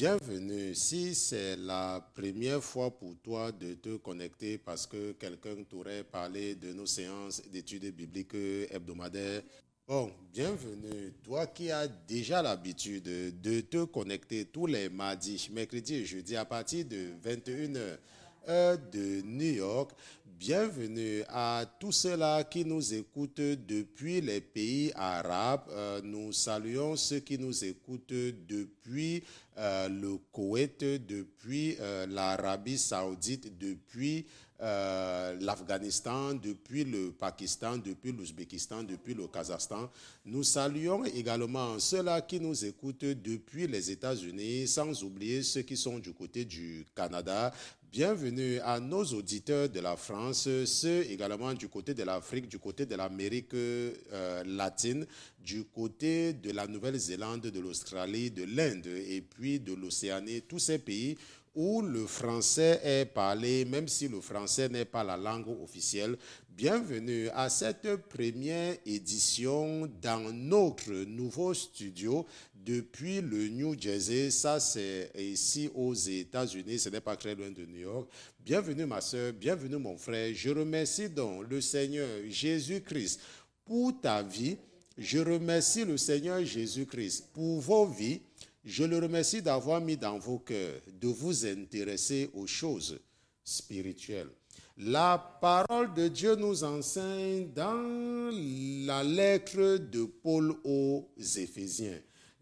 bienvenue. Si c'est la première fois pour toi de te connecter parce que quelqu'un t'aurait parlé de nos séances d'études bibliques hebdomadaires, bon, bienvenue. Toi qui as déjà l'habitude de te connecter tous les mardis, mercredis et jeudis à partir de 21 heures heure de New York, bienvenue à tous ceux-là qui nous écoutent depuis les pays arabes. Nous saluons ceux qui nous écoutent depuis le Koweït, depuis l'Arabie Saoudite, depuis l'Afghanistan, depuis le Pakistan, depuis l'Ouzbékistan, depuis le Kazakhstan. Nous saluons également ceux-là qui nous écoutent depuis les États-Unis, sans oublier ceux qui sont du côté du Canada. Bienvenue à nos auditeurs de la France, ceux également du côté de l'Afrique, du côté de l'Amérique latine, du côté de la Nouvelle-Zélande, de l'Australie, de l'Inde et puis de l'Océanie, tous ces pays où le français est parlé, même si le français n'est pas la langue officielle. Bienvenue à cette première édition dans notre nouveau studio depuis le New Jersey. Ça, c'est ici aux États-Unis, ce n'est pas très loin de New York. Bienvenue ma soeur, bienvenue mon frère. Je remercie donc le Seigneur Jésus-Christ pour ta vie. Je remercie le Seigneur Jésus-Christ pour vos vies. Je le remercie d'avoir mis dans vos cœurs, de vous intéresser aux choses spirituelles. La parole de Dieu nous enseigne dans la lettre de Paul aux Éphésiens.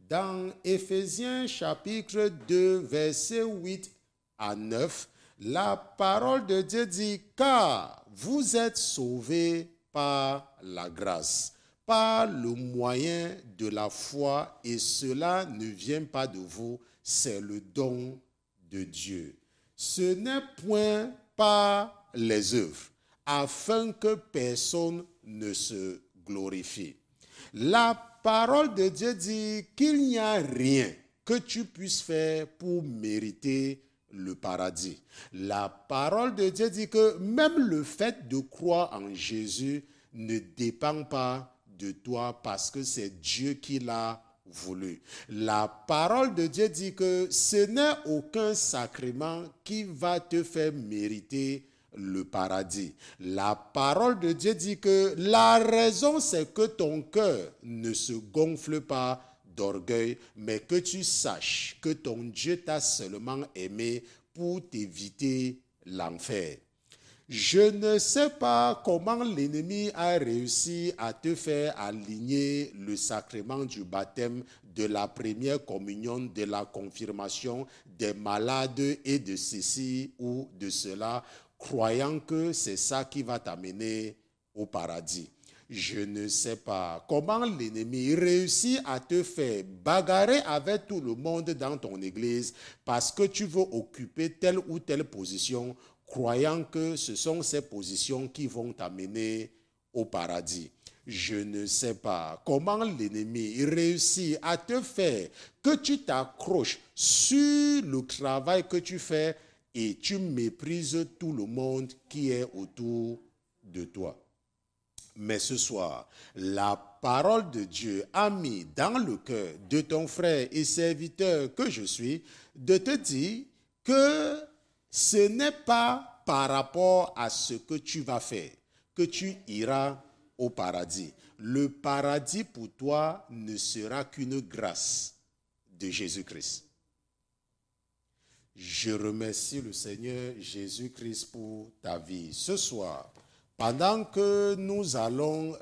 Dans Éphésiens chapitre 2, versets 8 à 9, la parole de Dieu dit « Car vous êtes sauvés par la grâce ». Par le moyen de la foi, et cela ne vient pas de vous, c'est le don de Dieu. Ce n'est point par les œuvres, afin que personne ne se glorifie. La parole de Dieu dit qu'il n'y a rien que tu puisses faire pour mériter le paradis. La parole de Dieu dit que même le fait de croire en Jésus ne dépend pas de toi parce que c'est Dieu qui l'a voulu. La parole de Dieu dit que ce n'est aucun sacrement qui va te faire mériter le paradis. La parole de Dieu dit que la raison c'est que ton cœur ne se gonfle pas d'orgueil, mais que tu saches que ton Dieu t'a seulement aimé pour t'éviter l'enfer. Je ne sais pas comment l'ennemi a réussi à te faire aligner le sacrement du baptême, de la première communion, de la confirmation, des malades et de ceci ou de cela, croyant que c'est ça qui va t'amener au paradis. Je ne sais pas comment l'ennemi réussit à te faire bagarrer avec tout le monde dans ton église parce que tu veux occuper telle ou telle position, croyant que ce sont ces positions qui vont t'amener au paradis. Je ne sais pas comment l'ennemi réussit à te faire que tu t'accroches sur le travail que tu fais et tu méprises tout le monde qui est autour de toi. Mais ce soir, la parole de Dieu a mis dans le cœur de ton frère et serviteur que je suis de te dire que ce n'est pas par rapport à ce que tu vas faire que tu iras au paradis. Le paradis pour toi ne sera qu'une grâce de Jésus-Christ. Je remercie le Seigneur Jésus-Christ pour ta vie. Ce soir, pendant que nous allons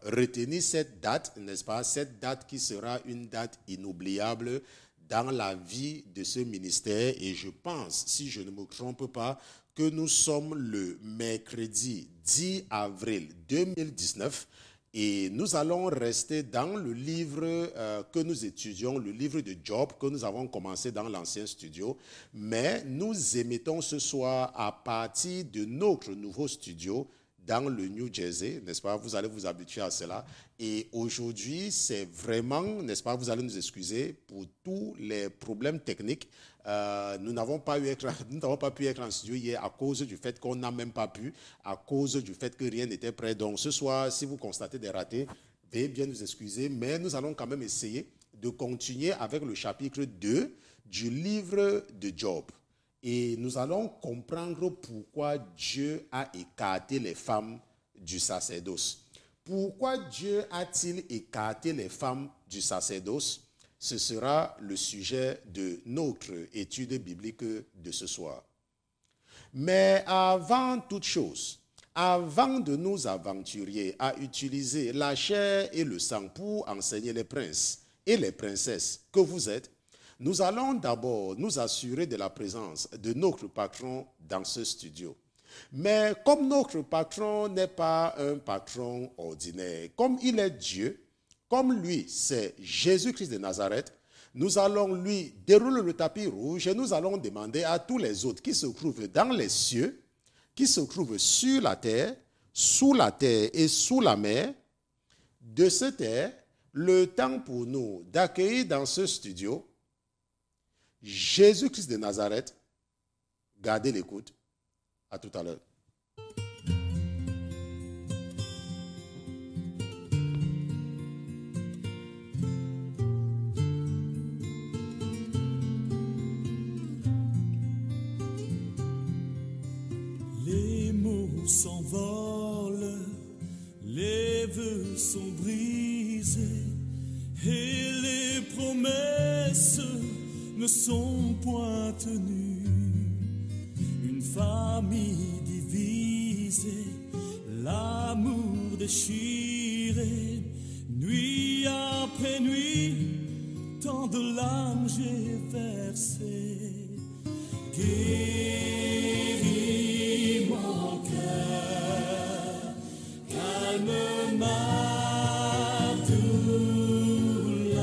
retenir cette date, n'est-ce pas, cette date qui sera une date inoubliable dans la vie de ce ministère, et je pense, si je ne me trompe pas, que nous sommes le mercredi 10 avril 2019 et nous allons rester dans le livre que nous étudions, le livre de Job que nous avons commencé dans l'ancien studio, mais nous émettons ce soir à partir de notre nouveau studio dans le New Jersey, n'est-ce pas? Vous allez vous habituer à cela. Et aujourd'hui, c'est vraiment, n'est-ce pas? Vous allez nous excuser pour tous les problèmes techniques. Nous n'avons pas pu être en studio hier à cause du fait qu'on n'a même pas pu, à cause du fait que rien n'était prêt. Donc ce soir, si vous constatez des ratés, veuillez bien nous excuser, mais nous allons quand même essayer de continuer avec le chapitre 2 du livre de Job. Et nous allons comprendre pourquoi Dieu a écarté les femmes du sacerdoce. Pourquoi Dieu a-t-il écarté les femmes du sacerdoce? Ce sera le sujet de notre étude biblique de ce soir. Mais avant toute chose, avant de nous aventurer à utiliser la chair et le sang pour enseigner les princes et les princesses que vous êtes, nous allons d'abord nous assurer de la présence de notre patron dans ce studio. Mais comme notre patron n'est pas un patron ordinaire, comme il est Dieu, comme lui c'est Jésus-Christ de Nazareth, nous allons lui dérouler le tapis rouge et nous allons demander à tous les autres qui se trouvent dans les cieux, qui se trouvent sur la terre et sous la mer, de se taire le temps pour nous d'accueillir dans ce studio Jésus-Christ de Nazareth. Gardez l'écoute. À tout à l'heure. Les mots s'envolent, les vœux sont brisés et les promesses ne sont point tenues. Une famille divisée, l'amour déchiré, nuit après nuit, tant de larmes j'ai versé. Guéris mon cœur, calme ma douleur.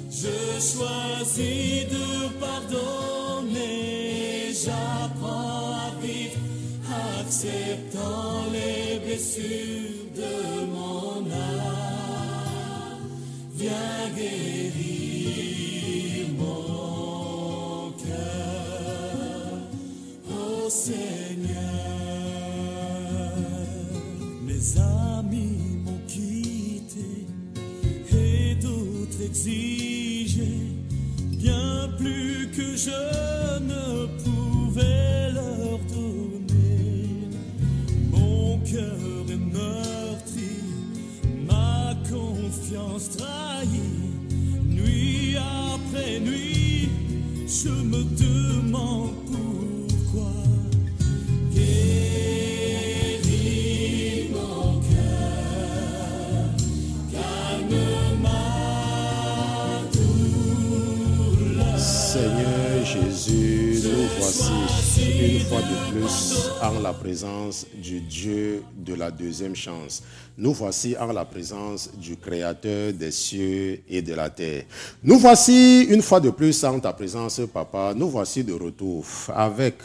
Je choisis de pardonner, j'apprends à vivre, acceptant les blessures de mon âme. Viens guérir mon cœur, ô Seigneur. Mes amis m'ont quitté et d'autres exigé bien plus que je ne pouvais leur donner. Mon cœur est meurtri, ma confiance trahie. Nuit après nuit, je me demande pourquoi. Guéris mon cœur, calme ma douleur. Seigneur Jésus, nous voici une fois de plus en la présence du Dieu de la deuxième chance. Nous voici en la présence du Créateur des cieux et de la terre. Nous voici une fois de plus en ta présence, Papa. Nous voici de retour avec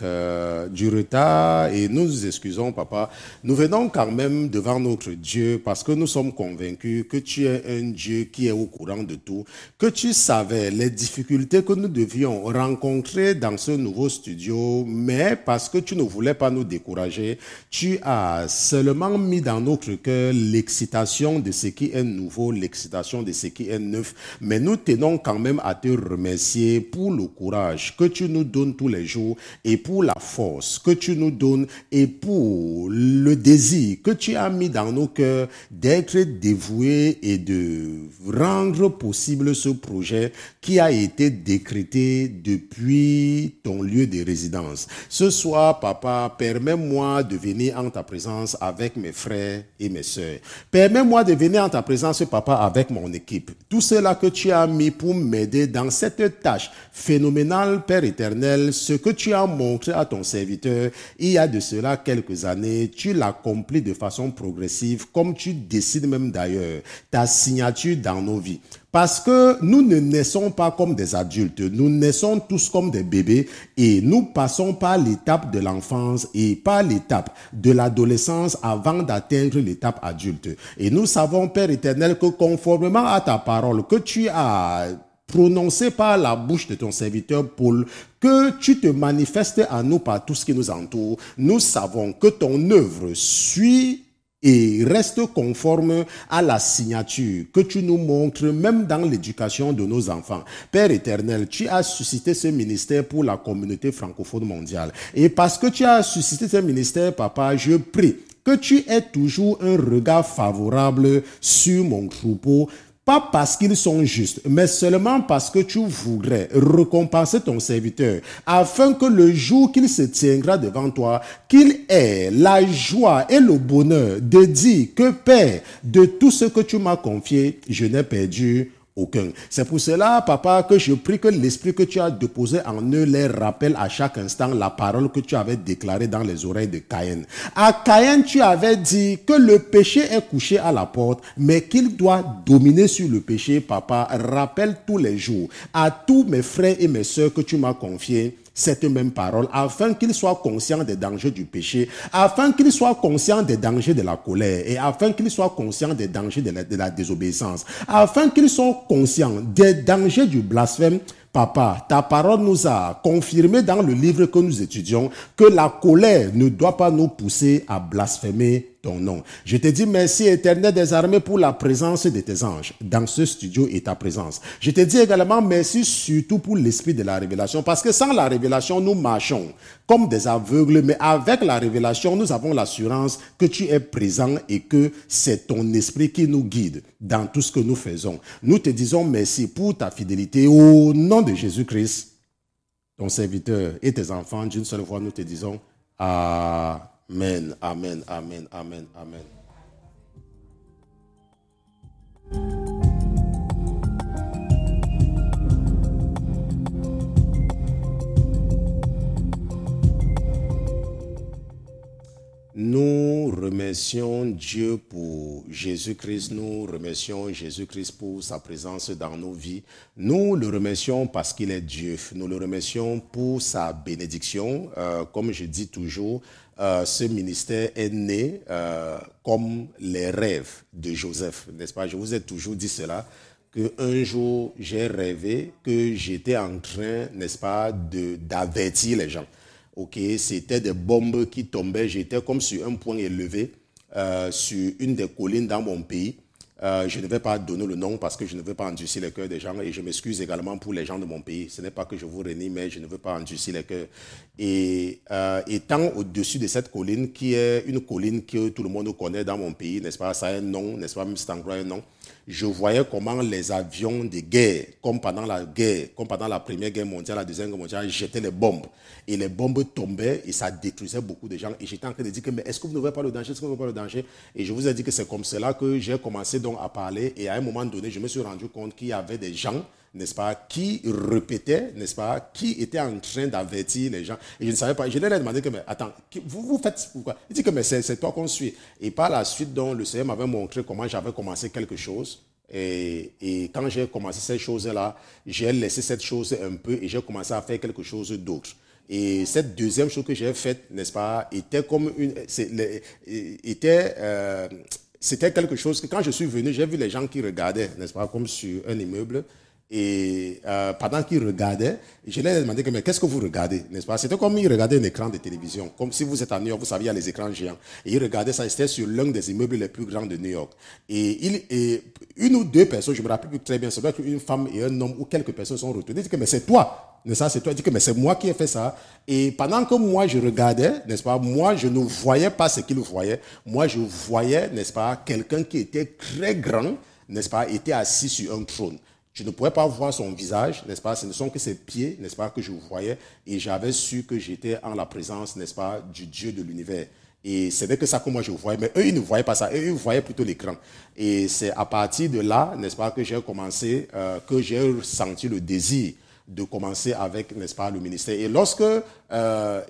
du retard et nous nous excusons, Papa. Nous venons quand même devant notre Dieu parce que nous sommes convaincus que tu es un Dieu qui est au courant de tout, que tu savais les difficultés que nous devions rencontrer dans ce nouveau studio, mais parce que tu ne voulais pas nous décourager, tu as seulement mis dans notre cœur l'excitation de ce qui est nouveau, l'excitation de ce qui est neuf. Mais nous tenons quand même à te remercier pour le courage que tu nous donnes tous les jours et pour la force que tu nous donnes et pour le désir que tu as mis dans nos cœurs d'être dévoués et de rendre possible ce projet qui a été décrété depuis ton lieu de résidence. Ce soir, Papa, permets-moi de venir en ta présence avec mes frères et mes sœurs. Permets-moi de venir en ta présence, Papa, avec mon équipe. Tout cela que tu as mis pour m'aider dans cette tâche phénoménale, Père éternel, ce que tu as montré à ton serviteur il y a de cela quelques années, tu l'accomplis de façon progressive, comme tu décides même d'ailleurs, ta signature dans nos vies. Parce que nous ne naissons pas comme des adultes, nous naissons tous comme des bébés et nous passons par l'étape de l'enfance et par l'étape de l'adolescence avant d'atteindre l'étape adulte. Et nous savons, Père éternel, que conformément à ta parole que tu as prononcée par la bouche de ton serviteur Paul, que tu te manifestes à nous par tout ce qui nous entoure, nous savons que ton œuvre suit et reste conforme à la signature que tu nous montres même dans l'éducation de nos enfants. Père éternel, tu as suscité ce ministère pour la communauté francophone mondiale. Et parce que tu as suscité ce ministère, papa, je prie que tu aies toujours un regard favorable sur mon troupeau, pas parce qu'ils sont justes, mais seulement parce que tu voudrais récompenser ton serviteur, afin que le jour qu'il se tiendra devant toi, qu'il ait la joie et le bonheur de dire que, Père, de tout ce que tu m'as confié, je n'ai perdu aucun. C'est pour cela, papa, que je prie que l'esprit que tu as déposé en eux les rappelle à chaque instant la parole que tu avais déclarée dans les oreilles de Caïn. À Caïn, tu avais dit que le péché est couché à la porte, mais qu'il doit dominer sur le péché. Papa, rappelle tous les jours à tous mes frères et mes sœurs que tu m'as confiés cette même parole, afin qu'ils soient conscients des dangers du péché, afin qu'ils soient conscients des dangers de la colère, et afin qu'ils soient conscients des dangers de la désobéissance, afin qu'ils soient conscients des dangers du blasphème. Papa, ta parole nous a confirmé dans le livre que nous étudions que la colère ne doit pas nous pousser à blasphémer ton nom. Je te dis merci, Éternel des armées, pour la présence de tes anges dans ce studio et ta présence. Je te dis également merci surtout pour l'esprit de la révélation, parce que sans la révélation, nous marchons comme des aveugles, mais avec la révélation, nous avons l'assurance que tu es présent et que c'est ton esprit qui nous guide dans tout ce que nous faisons. Nous te disons merci pour ta fidélité au nom de Jésus-Christ, ton serviteur et tes enfants. D'une seule voix, nous te disons Amen, amen, amen, amen, amen. Nous remercions Dieu pour Jésus-Christ, nous remercions Jésus-Christ pour sa présence dans nos vies. Nous le remercions parce qu'il est Dieu. Nous le remercions pour sa bénédiction. Comme je dis toujours, ce ministère est né comme les rêves de Joseph, n'est-ce pas? Je vous ai toujours dit cela, qu'un jour j'ai rêvé que j'étais en train, n'est-ce pas, d'avertir les gens. Ok, c'était des bombes qui tombaient. J'étais comme sur un point élevé sur une des collines dans mon pays. Je ne vais pas donner le nom parce que je ne veux pas endurcir les cœurs des gens et je m'excuse également pour les gens de mon pays. Ce n'est pas que je vous renie, mais je ne veux pas endurcir les cœurs. Et étant au-dessus de cette colline, qui est une colline que tout le monde connaît dans mon pays, n'est-ce pas? Ça a un nom, n'est-ce pas? Même cet endroit a un nom. Je voyais comment les avions de guerre, comme pendant la guerre, comme pendant la Première Guerre mondiale, la Deuxième Guerre mondiale, jetaient les bombes. Et les bombes tombaient et ça détruisait beaucoup de gens. Et j'étais en train de dire que, mais est-ce que vous ne voyez pas le danger? Est-ce que vous ne voyez pas le danger? Et je vous ai dit que c'est comme cela que j'ai commencé donc à parler. Et à un moment donné, je me suis rendu compte qu'il y avait des gens, n'est-ce pas, qui répétaient, n'est-ce pas, qui étaient en train d'avertir les gens. Et je ne savais pas. Je leur ai demandé que, mais attends, vous faites pourquoi? Il dit que, mais c'est toi qu'on suit. Et par la suite, donc, le Seigneur m'avait montré comment j'avais commencé quelque chose. Et quand j'ai commencé cette chose-là, j'ai laissé cette chose un peu et j'ai commencé à faire quelque chose d'autre. Et cette deuxième chose que j'ai faite, n'est-ce pas, était comme c'était quelque chose que quand je suis venu, j'ai vu les gens qui regardaient, n'est-ce pas, comme sur un immeuble. Et pendant qu'ils regardaient, je leur ai demandé mais qu'est-ce que vous regardez, n'est-ce pas? C'était comme ils regardaient un écran de télévision. Comme si vous êtes à New York, vous savez, il y a les écrans géants. Et ils regardaient ça, c'était sur l'un des immeubles les plus grands de New York. Et une ou deux personnes, je me rappelle plus très bien, ça doit être une femme et un homme ou quelques personnes sont retournées. Ils disent que mais c'est toi, n'est-ce pas? C'est toi. Ils disent que mais c'est moi qui ai fait ça. Et pendant que moi je regardais, n'est-ce pas? Moi je ne voyais pas ce qu'ils voyaient. Moi je voyais, n'est-ce pas? Quelqu'un qui était très grand, n'est-ce pas? Était assis sur un trône. Je ne pouvais pas voir son visage, n'est-ce pas? Ce ne sont que ses pieds, n'est-ce pas, que je voyais. Et j'avais su que j'étais en la présence, n'est-ce pas, du Dieu de l'univers. Et ce n'est que ça que moi je voyais. Mais eux, ils ne voyaient pas ça. Eux, ils voyaient plutôt l'écran. Et c'est à partir de là, n'est-ce pas, que j'ai commencé, que j'ai ressenti le désir de commencer avec, n'est-ce pas, le ministère. Et lorsque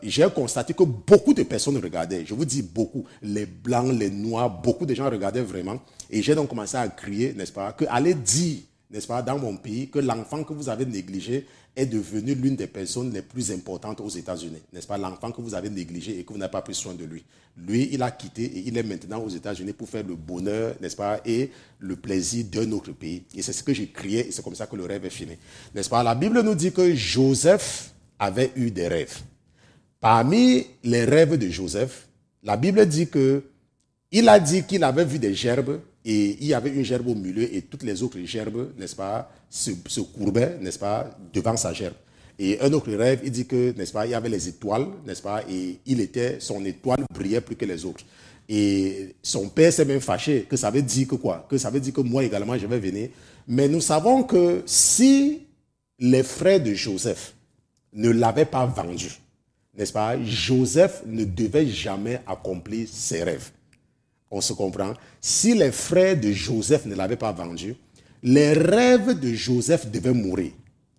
j'ai constaté que beaucoup de personnes regardaient, je vous dis beaucoup, les blancs, les noirs, beaucoup de gens regardaient vraiment. Et j'ai donc commencé à crier, n'est-ce pas, que allez dire, n'est-ce pas, dans mon pays, que l'enfant que vous avez négligé est devenu l'une des personnes les plus importantes aux États-Unis. N'est-ce pas, l'enfant que vous avez négligé et que vous n'avez pas pris soin de lui. Lui, il a quitté et il est maintenant aux États-Unis pour faire le bonheur, n'est-ce pas, et le plaisir d'un autre pays. Et c'est ce que j'ai crié et c'est comme ça que le rêve est fini. N'est-ce pas, la Bible nous dit que Joseph avait eu des rêves. Parmi les rêves de Joseph, la Bible dit que Il a dit qu'il avait vu des gerbes et il y avait une gerbe au milieu et toutes les autres gerbes, n'est-ce pas, se courbaient, n'est-ce pas, devant sa gerbe. Et un autre rêve, il dit que, n'est-ce pas, il y avait les étoiles, n'est-ce pas, et son étoile brillait plus que les autres. Et son père s'est même fâché, que ça veut dire que quoi? Que ça veut dire que moi également je vais venir. Mais nous savons que si les frères de Joseph ne l'avaient pas vendu, n'est-ce pas, Joseph ne devait jamais accomplir ses rêves. On se comprend? Si les frères de Joseph ne l'avaient pas vendu, les rêves de Joseph devaient mourir.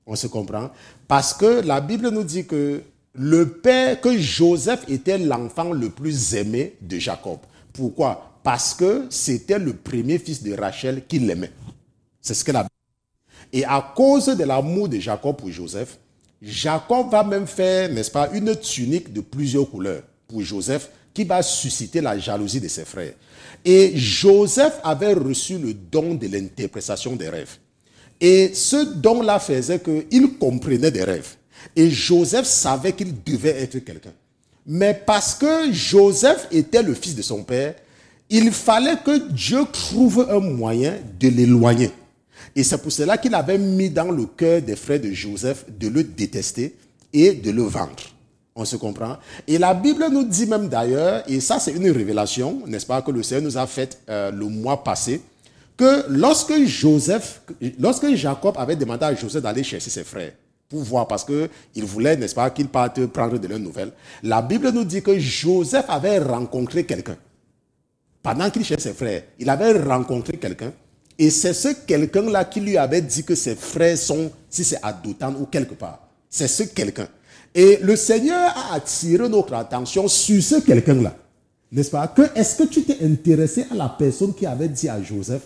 On se comprend? Parce que la Bible nous dit que que Joseph était l'enfant le plus aimé de Jacob. Pourquoi? Parce que c'était le premier fils de Rachel qui l'aimait. C'est ce que la Bible dit. Et à cause de l'amour de Jacob pour Joseph, Jacob va même faire, n'est-ce pas, une tunique de plusieurs couleurs pour Joseph qui va susciter la jalousie de ses frères. Et Joseph avait reçu le don de l'interprétation des rêves. Et ce don-là faisait qu'il comprenait des rêves. Et Joseph savait qu'il devait être quelqu'un. Mais parce que Joseph était le fils de son père, il fallait que Dieu trouve un moyen de l'éloigner. Et c'est pour cela qu'il avait mis dans le cœur des frères de Joseph de le détester et de le vendre. On se comprend? Et la Bible nous dit même d'ailleurs, et ça c'est une révélation, n'est-ce pas, que le Seigneur nous a faite le mois passé, que lorsque Jacob avait demandé à Joseph d'aller chercher ses frères, pour voir, parce qu'il voulait, n'est-ce pas, qu'ils partent prendre de leurs nouvelles, la Bible nous dit que Joseph avait rencontré quelqu'un. Pendant qu'il cherchait ses frères, il avait rencontré quelqu'un, et c'est ce quelqu'un-là qui lui avait dit que ses frères sont, si c'est à Dothan ou quelque part, c'est ce quelqu'un. Et le Seigneur a attiré notre attention sur ce quelqu'un-là. N'est-ce pas? Est-ce que tu t'es intéressé à la personne qui avait dit à Joseph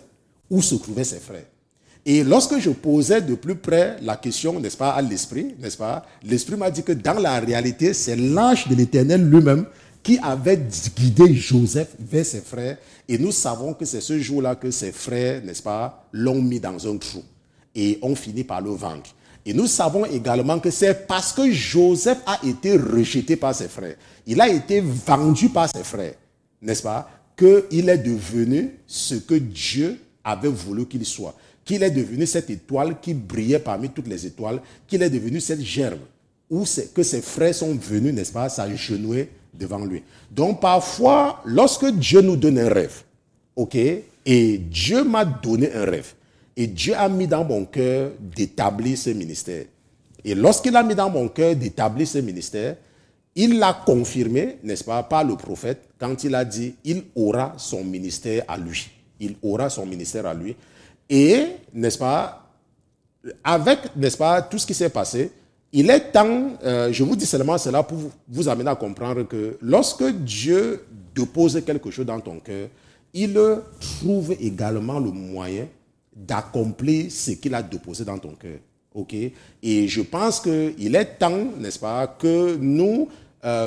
où se trouvaient ses frères? Et lorsque je posais de plus près la question, n'est-ce pas, à l'Esprit, n'est-ce pas, l'Esprit m'a dit que dans la réalité, c'est l'ange de l'Éternel lui-même qui avait guidé Joseph vers ses frères. Et nous savons que c'est ce jour-là que ses frères, n'est-ce pas, l'ont mis dans un trou et ont fini par le vendre. Et nous savons également que c'est parce que Joseph a été rejeté par ses frères, il a été vendu par ses frères, n'est-ce pas, qu'il est devenu ce que Dieu avait voulu qu'il soit, qu'il est devenu cette étoile qui brillait parmi toutes les étoiles, qu'il est devenu cette gerbe, où que ses frères sont venus, n'est-ce pas, s'agenouiller devant lui. Donc parfois, lorsque Dieu nous donne un rêve, ok, et Dieu m'a donné un rêve, et Dieu a mis dans mon cœur d'établir ce ministère. Et lorsqu'il a mis dans mon cœur d'établir ce ministère, il l'a confirmé, n'est-ce pas, par le prophète, quand il a dit, il aura son ministère à lui. Il aura son ministère à lui. Et, n'est-ce pas, avec, n'est-ce pas, tout ce qui s'est passé, il est temps, je vous dis seulement cela pour vous amener à comprendre que lorsque Dieu dépose quelque chose dans ton cœur, il trouve également le moyen d'accomplir ce qu'il a déposé dans ton cœur. Okay? Et je pense qu'il est temps, n'est-ce pas, que nous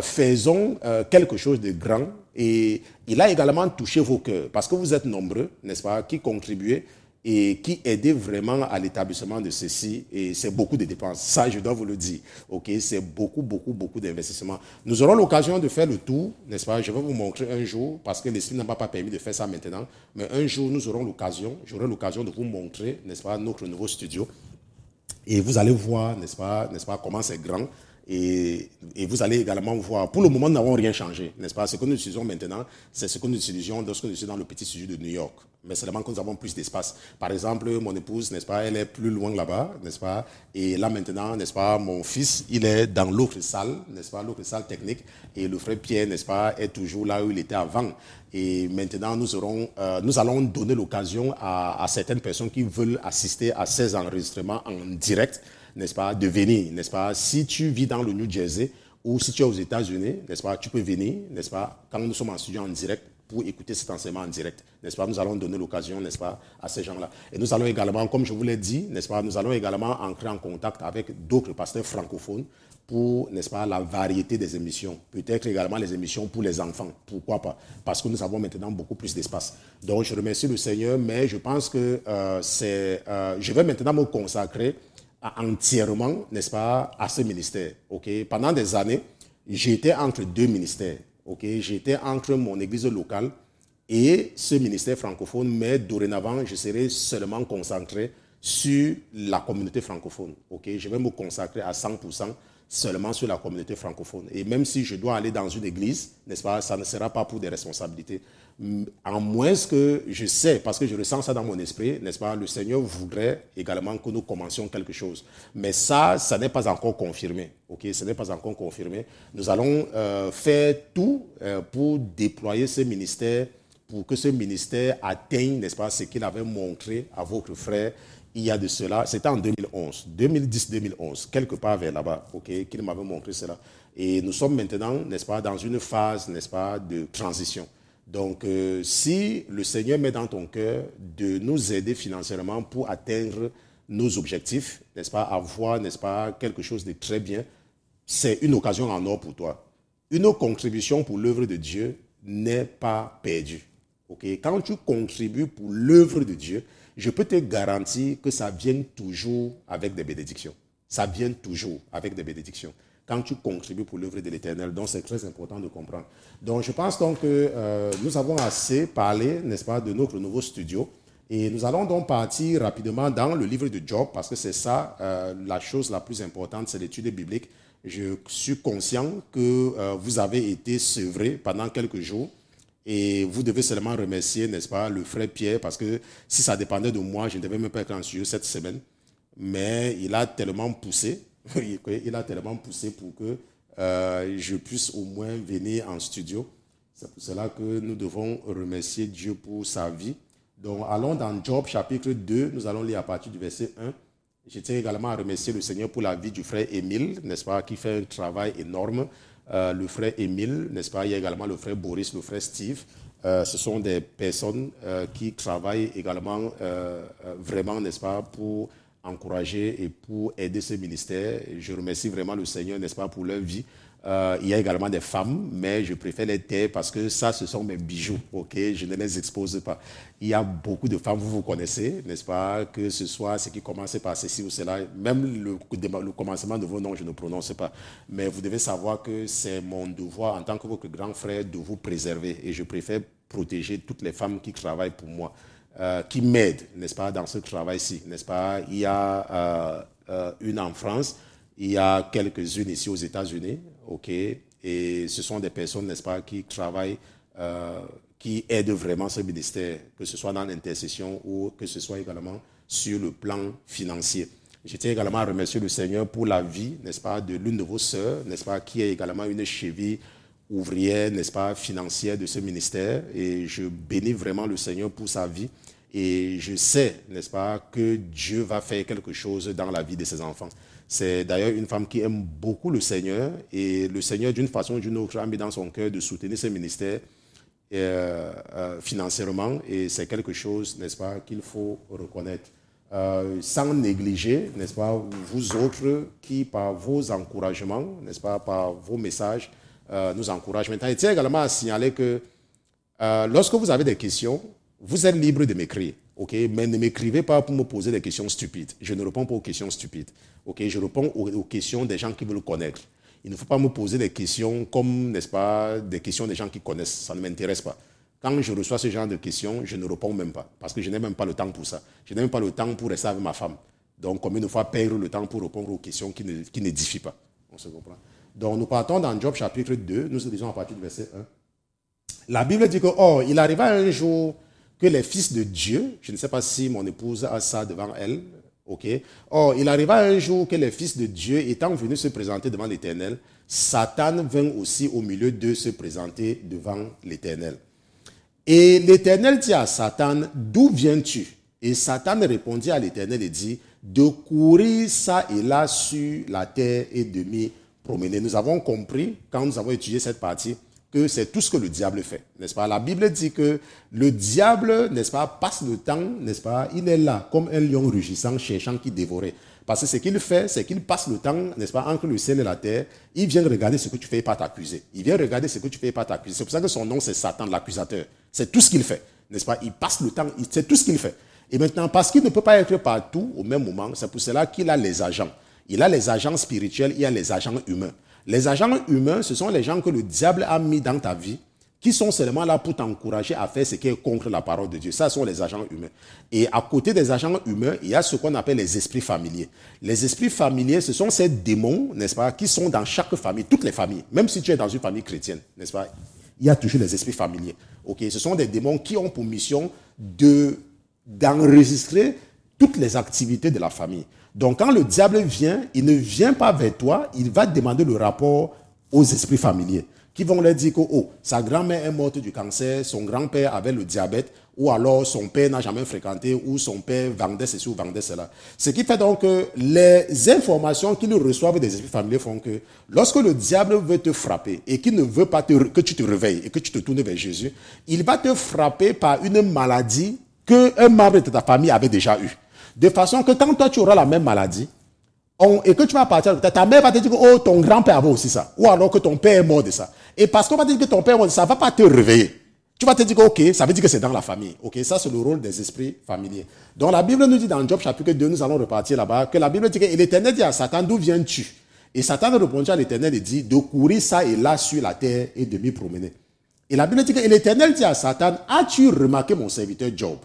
faisons quelque chose de grand. Et il a également touché vos cœurs, parce que vous êtes nombreux, n'est-ce pas, qui contribuez et qui aidaient vraiment à l'établissement de ceci. Et c'est beaucoup de dépenses. Ça, je dois vous le dire. Okay? C'est beaucoup d'investissements. Nous aurons l'occasion de faire le tour, n'est-ce pas? Je vais vous montrer un jour, parce que l'Esprit n'a pas permis de faire ça maintenant. Mais un jour, j'aurai l'occasion de vous montrer, n'est-ce pas, notre nouveau studio. Et vous allez voir, n'est-ce pas, comment c'est grand. Et vous allez également voir, pour le moment, nous n'avons rien changé, n'est-ce pas? Ce que nous utilisons maintenant, c'est ce que nous utilisions lorsque nous étions dans le petit studio de New York. Mais seulement que nous avons plus d'espace. Par exemple, mon épouse, n'est-ce pas, elle est plus loin là-bas, n'est-ce pas? Et là maintenant, n'est-ce pas, mon fils, il est dans l'autre salle, n'est-ce pas, l'autre salle technique. Et le frère Pierre, n'est-ce pas, est toujours là où il était avant. Et maintenant, nous allons donner l'occasion à certaines personnes qui veulent assister à ces enregistrements en direct, n'est-ce pas, de venir, n'est-ce pas. Si tu vis dans le New Jersey ou si tu es aux États-Unis, n'est-ce pas, tu peux venir, n'est-ce pas, quand nous sommes en studio en direct pour écouter cet enseignement en direct, n'est-ce pas. Nous allons donner l'occasion, n'est-ce pas, à ces gens-là. Et nous allons également, comme je vous l'ai dit, n'est-ce pas, nous allons également entrer en contact avec d'autres pasteurs francophones pour, n'est-ce pas, la variété des émissions. Peut-être également les émissions pour les enfants. Pourquoi pas? Parce que nous avons maintenant beaucoup plus d'espace. Donc, je remercie le Seigneur, mais je pense que je vais maintenant me consacrer entièrement, n'est-ce pas, à ce ministère. Okay? Pendant des années, j'étais entre deux ministères. Okay? J'étais entre mon église locale et ce ministère francophone, mais dorénavant, je serai seulement concentré sur la communauté francophone. Okay? Je vais me consacrer à 100% seulement sur la communauté francophone. Et même si je dois aller dans une église, n'est-ce pas, ça ne sera pas pour des responsabilités. En moins que je sais, parce que je ressens ça dans mon esprit, n'est-ce pas, le Seigneur voudrait également que nous commencions quelque chose. Mais ça n'est pas encore confirmé. Okay? Ce n'est pas encore confirmé. Nous allons faire tout pour déployer ce ministère, pour que ce ministère atteigne, n'est-ce pas, ce qu'il avait montré à votre frère il y a de cela, c'était en 2011, 2010-2011, quelque part vers là-bas, okay, qu'il m'avait montré cela. Et nous sommes maintenant, n'est-ce pas, dans une phase, n'est-ce pas, de transition. Donc, si le Seigneur met dans ton cœur de nous aider financièrement pour atteindre nos objectifs, n'est-ce pas, avoir, n'est-ce pas, quelque chose de très bien, c'est une occasion en or pour toi. Une contribution pour l'œuvre de Dieu n'est pas perdue. Okay? Quand tu contribues pour l'œuvre de Dieu, je peux te garantir que ça vient toujours avec des bénédictions. Ça vient toujours avec des bénédictions. Quand tu contribues pour l'œuvre de l'Éternel, donc c'est très important de comprendre. Donc je pense donc que nous avons assez parlé, n'est-ce pas, de notre nouveau studio. Et nous allons donc partir rapidement dans le livre de Job, parce que c'est ça, la chose la plus importante, c'est l'étude biblique. Je suis conscient que vous avez été sevrés pendant quelques jours. Et vous devez seulement remercier, n'est-ce pas, le frère Pierre, parce que si ça dépendait de moi, je ne devais même pas être en studio cette semaine. Mais il a tellement poussé, il a tellement poussé pour que je puisse au moins venir en studio. C'est pour cela que nous devons remercier Dieu pour sa vie. Donc, allons dans Job chapitre 2, nous allons lire à partir du verset 1. Je tiens également à remercier le Seigneur pour la vie du frère Émile, n'est-ce pas, qui fait un travail énorme. Le frère Émile, n'est-ce pas, il y a également le frère Boris, le frère Steve. Ce sont des personnes qui travaillent également vraiment, n'est-ce pas, pour encourager et pour aider ce ministère. Je remercie vraiment le Seigneur, n'est-ce pas, pour leur vie. Il y a également des femmes, mais je préfère les taire parce que ça, ce sont mes bijoux, ok? Je ne les expose pas. Il y a beaucoup de femmes, vous connaissez, n'est-ce pas? Que ce soit ce qui commence par ceci ou cela, même le commencement de vos noms, je ne prononce pas. Mais vous devez savoir que c'est mon devoir en tant que votre grand frère de vous préserver. Et je préfère protéger toutes les femmes qui travaillent pour moi, qui m'aident, n'est-ce pas, dans ce travail-ci, n'est-ce pas? Il y a une en France, il y a quelques-unes ici aux États-Unis, ok, et ce sont des personnes, n'est-ce pas, qui travaillent, qui aident vraiment ce ministère, que ce soit dans l'intercession ou que ce soit également sur le plan financier. Je tiens également à remercier le Seigneur pour la vie, n'est-ce pas, de l'une de vos sœurs, n'est-ce pas, qui est également une cheville ouvrière, n'est-ce pas, financière de ce ministère, et je bénis vraiment le Seigneur pour sa vie. Et je sais, n'est-ce pas, que Dieu va faire quelque chose dans la vie de ses enfants. C'est d'ailleurs une femme qui aime beaucoup le Seigneur. Et le Seigneur, d'une façon ou d'une autre, a mis dans son cœur de soutenir ce ministère financièrement. Et c'est quelque chose, n'est-ce pas, qu'il faut reconnaître. Sans négliger, n'est-ce pas, vous autres qui, par vos encouragements, n'est-ce pas, par vos messages, nous encouragent. Maintenant, il tient également à signaler que lorsque vous avez des questions, vous êtes libre de m'écrire, ok? Mais ne m'écrivez pas pour me poser des questions stupides. Je ne réponds pas aux questions stupides, ok? Je réponds aux questions des gens qui veulent connaître. Il ne faut pas me poser des questions comme, n'est-ce pas, des questions des gens qui connaissent. Ça ne m'intéresse pas. Quand je reçois ce genre de questions, je ne réponds même pas, parce que je n'ai même pas le temps pour ça. Je n'ai même pas le temps pour rester avec ma femme. Donc, combien de fois perdre le temps pour répondre aux questions qui n'édifient pas? On se comprend. Donc, nous partons dans Job chapitre 2, nous lisons à partir du verset 1. La Bible dit que, oh, il arriva un jour que les fils de Dieu, je ne sais pas si mon épouse a ça devant elle, ok. Or, il arriva un jour que les fils de Dieu, étant venus se présenter devant l'Éternel, Satan vint aussi au milieu d'eux se présenter devant l'Éternel. Et l'Éternel dit à Satan, d'où viens-tu? Et Satan répondit à l'Éternel et dit, de courir ça et là sur la terre et de m'y promener. Nous avons compris, quand nous avons étudié cette partie, que c'est tout ce que le diable fait, n'est-ce pas? La Bible dit que le diable, n'est-ce pas, passe le temps, n'est-ce pas? Il est là comme un lion rugissant, cherchant qui dévorait. Parce que ce qu'il fait, c'est qu'il passe le temps, n'est-ce pas, entre le ciel et la terre. Il vient regarder ce que tu fais et pas t'accuser. Il vient regarder ce que tu fais et pas t'accuser. C'est pour ça que son nom, c'est Satan, l'accusateur. C'est tout ce qu'il fait, n'est-ce pas? Il passe le temps, c'est tout ce qu'il fait. Et maintenant, parce qu'il ne peut pas être partout au même moment, c'est pour cela qu'il a les agents. Il a les agents spirituels, il y a les agents humains. Les agents humains, ce sont les gens que le diable a mis dans ta vie, qui sont seulement là pour t'encourager à faire ce qui est contre la parole de Dieu. Ça sont les agents humains. Et à côté des agents humains, il y a ce qu'on appelle les esprits familiers. Les esprits familiers, ce sont ces démons, n'est-ce pas, qui sont dans chaque famille, toutes les familles. Même si tu es dans une famille chrétienne, n'est-ce pas, il y a toujours les esprits familiers. Ok, ce sont des démons qui ont pour mission d'enregistrer toutes les activités de la famille. Donc, quand le diable vient, il ne vient pas vers toi, il va demander le rapport aux esprits familiers, qui vont leur dire que sa grand-mère est morte du cancer, son grand-père avait le diabète, ou alors son père n'a jamais fréquenté, ou son père vendait ceci ou vendait cela. Ce qui fait donc que les informations qu'ils reçoivent des esprits familiers font que lorsque le diable veut te frapper et qu'il ne veut pas que tu te réveilles et que tu te tournes vers Jésus, il va te frapper par une maladie qu'un membre de ta famille avait déjà eue. De façon que quand toi tu auras la même maladie, et que tu vas partir, ta mère va te dire que ton grand-père avait aussi ça. Ou alors que ton père est mort de ça. Et parce qu'on va te dire que ton père est mort de ça, ça ne va pas te réveiller. Tu vas te dire que ok, ça veut dire que c'est dans la famille. Ok, ça c'est le rôle des esprits familiers. Donc la Bible nous dit dans Job chapitre 2, nous allons repartir là-bas, que la Bible dit que l'Éternel dit à Satan, d'où viens-tu? Et Satan répondit à l'Éternel et dit, de courir ça et là sur la terre et de m'y promener. Et la Bible dit que l'Éternel dit à Satan, as-tu remarqué mon serviteur Job?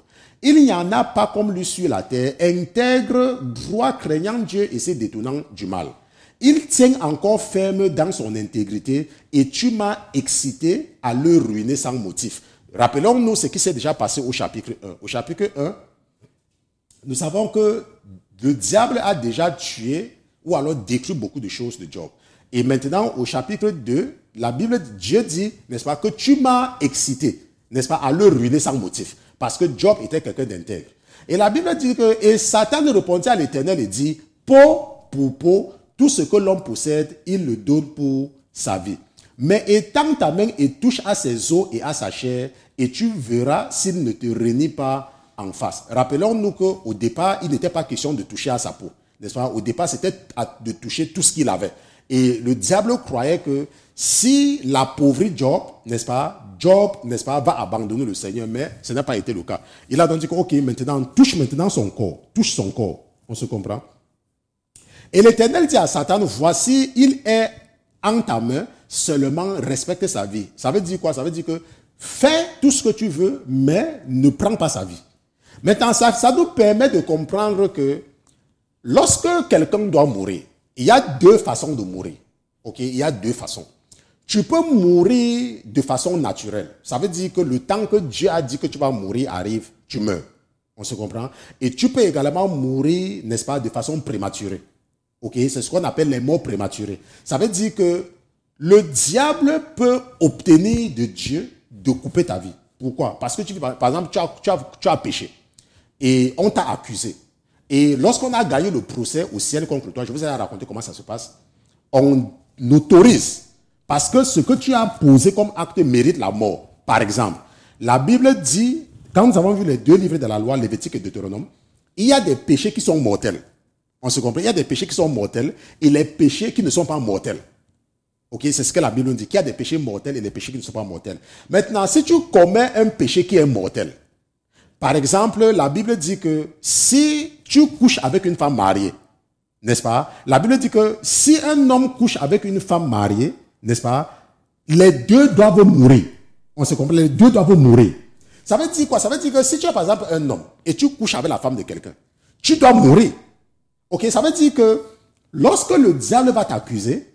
Il n'y en a pas comme lui sur la terre, intègre, droit, craignant Dieu et se détournant du mal. Il tient encore ferme dans son intégrité et tu m'as excité à le ruiner sans motif. Rappelons-nous ce qui s'est déjà passé au chapitre 1. Au chapitre 1, nous savons que le diable a déjà tué ou alors détruit beaucoup de choses de Job. Et maintenant, au chapitre 2, la Bible, Dieu dit, n'est-ce pas, que tu m'as excité, n'est-ce pas, à le ruiner sans motif. Parce que Job était quelqu'un d'intègre. Et la Bible dit que, et Satan répondit à l'Éternel et dit, peau pour peau, tout ce que l'homme possède, il le donne pour sa vie. Mais étends ta main et touche à ses os et à sa chair, et tu verras s'il ne te renie pas en face. Rappelons-nous qu'au départ, il n'était pas question de toucher à sa peau. N'est-ce pas? Au départ, c'était de toucher tout ce qu'il avait. Et le diable croyait que si l'appauvrit Job, n'est-ce pas, Job, n'est-ce pas, va abandonner le Seigneur, mais ce n'a pas été le cas. Il a donc dit que, ok, maintenant, touche maintenant son corps. Touche son corps. On se comprend? Et l'Éternel dit à Satan, voici, il est en ta main, seulement respecte sa vie. Ça veut dire quoi? Ça veut dire que fais tout ce que tu veux, mais ne prends pas sa vie. Maintenant, ça nous permet de comprendre que lorsque quelqu'un doit mourir, il y a deux façons de mourir. Ok? Il y a deux façons. Tu peux mourir de façon naturelle. Ça veut dire que le temps que Dieu a dit que tu vas mourir arrive, tu meurs. On se comprend? Et tu peux également mourir, n'est-ce pas, de façon prématurée. Ok? C'est ce qu'on appelle les morts prématurées. Ça veut dire que le diable peut obtenir de Dieu de couper ta vie. Pourquoi? Parce que, par exemple, tu as péché. Et on t'a accusé. Et lorsqu'on a gagné le procès au ciel contre toi, je vous ai raconté comment ça se passe. On autorise. Parce que ce que tu as posé comme acte mérite la mort. Par exemple, la Bible dit, quand nous avons vu les deux livres de la loi, Lévitique et Deutéronome, il y a des péchés qui sont mortels. On se comprend? Il y a des péchés qui sont mortels et les péchés qui ne sont pas mortels. Ok, c'est ce que la Bible nous dit, qu'il y a des péchés mortels et des péchés qui ne sont pas mortels. Maintenant, si tu commets un péché qui est mortel, par exemple, la Bible dit que si tu couches avec une femme mariée, n'est-ce pas? La Bible dit que si un homme couche avec une femme mariée, n'est-ce pas? Les deux doivent mourir. On se comprend? Les deux doivent mourir. Ça veut dire quoi? Ça veut dire que si tu es par exemple un homme et tu couches avec la femme de quelqu'un, tu dois mourir. Ok? Ça veut dire que lorsque le diable va t'accuser,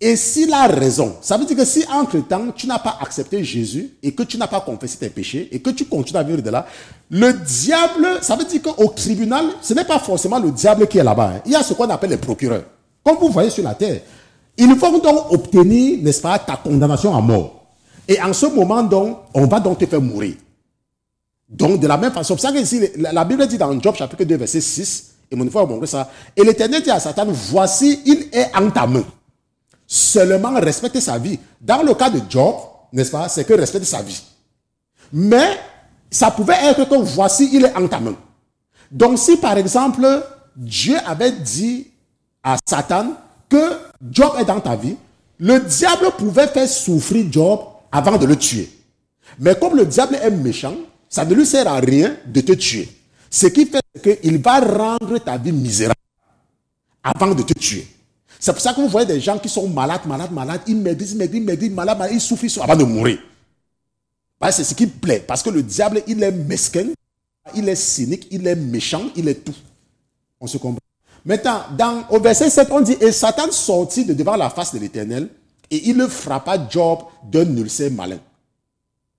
et s'il a raison, ça veut dire que si entre-temps, tu n'as pas accepté Jésus et que tu n'as pas confessé tes péchés et que tu continues à vivre de là, le diable, ça veut dire qu'au tribunal, ce n'est pas forcément le diable qui est là-bas. Hein. Il y a ce qu'on appelle les procureurs. Comme vous voyez sur la terre, ils vont donc obtenir, n'est-ce pas, ta condamnation à mort. Et en ce moment, donc, on va donc te faire mourir. Donc, de la même façon, c'est pour ça que ici, la Bible dit dans Job chapitre 2, verset 6, et mon frère a montré ça, et l'Éternel dit à Satan, voici, il est en ta main. Seulement respecter sa vie. Dans le cas de Job, n'est-ce pas, c'est que respecter sa vie. Mais, ça pouvait être que voici, il est en ta main. Donc, si par exemple, Dieu avait dit à Satan que Job est dans ta vie, le diable pouvait faire souffrir Job avant de le tuer. Mais comme le diable est méchant, ça ne lui sert à rien de te tuer. Ce qui fait qu'il va rendre ta vie misérable avant de te tuer. C'est pour ça que vous voyez des gens qui sont malades, ils maigrissent, malades, ils souffrent avant de mourir. C'est ce qui plaît. Parce que le diable, il est mesquin, il est cynique, il est méchant, il est tout. On se comprend. Maintenant, au verset 7, on dit, et Satan sortit de devant la face de l'Éternel, et il frappa Job d'un ulcère malin.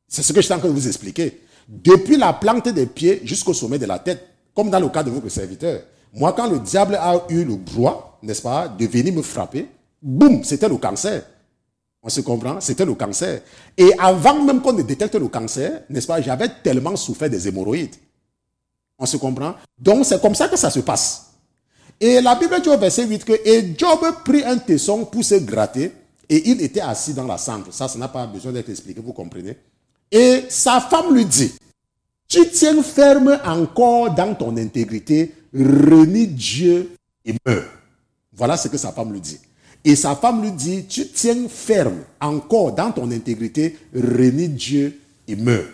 C'est ce que je suis en train de vous expliquer. Depuis la plante des pieds jusqu'au sommet de la tête, comme dans le cas de votre serviteur. Moi, quand le diable a eu le droit, n'est-ce pas, de venir me frapper, boum, c'était le cancer. On se comprend? C'était le cancer. Et avant même qu'on ne détecte le cancer, n'est-ce pas, j'avais tellement souffert des hémorroïdes. On se comprend? Donc, c'est comme ça que ça se passe. Et la Bible dit au verset 8 que et Job prit un tesson pour se gratter et il était assis dans la cendre. Ça n'a pas besoin d'être expliqué, vous comprenez? Et sa femme lui dit, tu tiens ferme encore dans ton intégrité, renie Dieu et meurs. Voilà ce que sa femme lui dit. Et sa femme lui dit, tu tiens ferme encore dans ton intégrité, renie Dieu et meurs.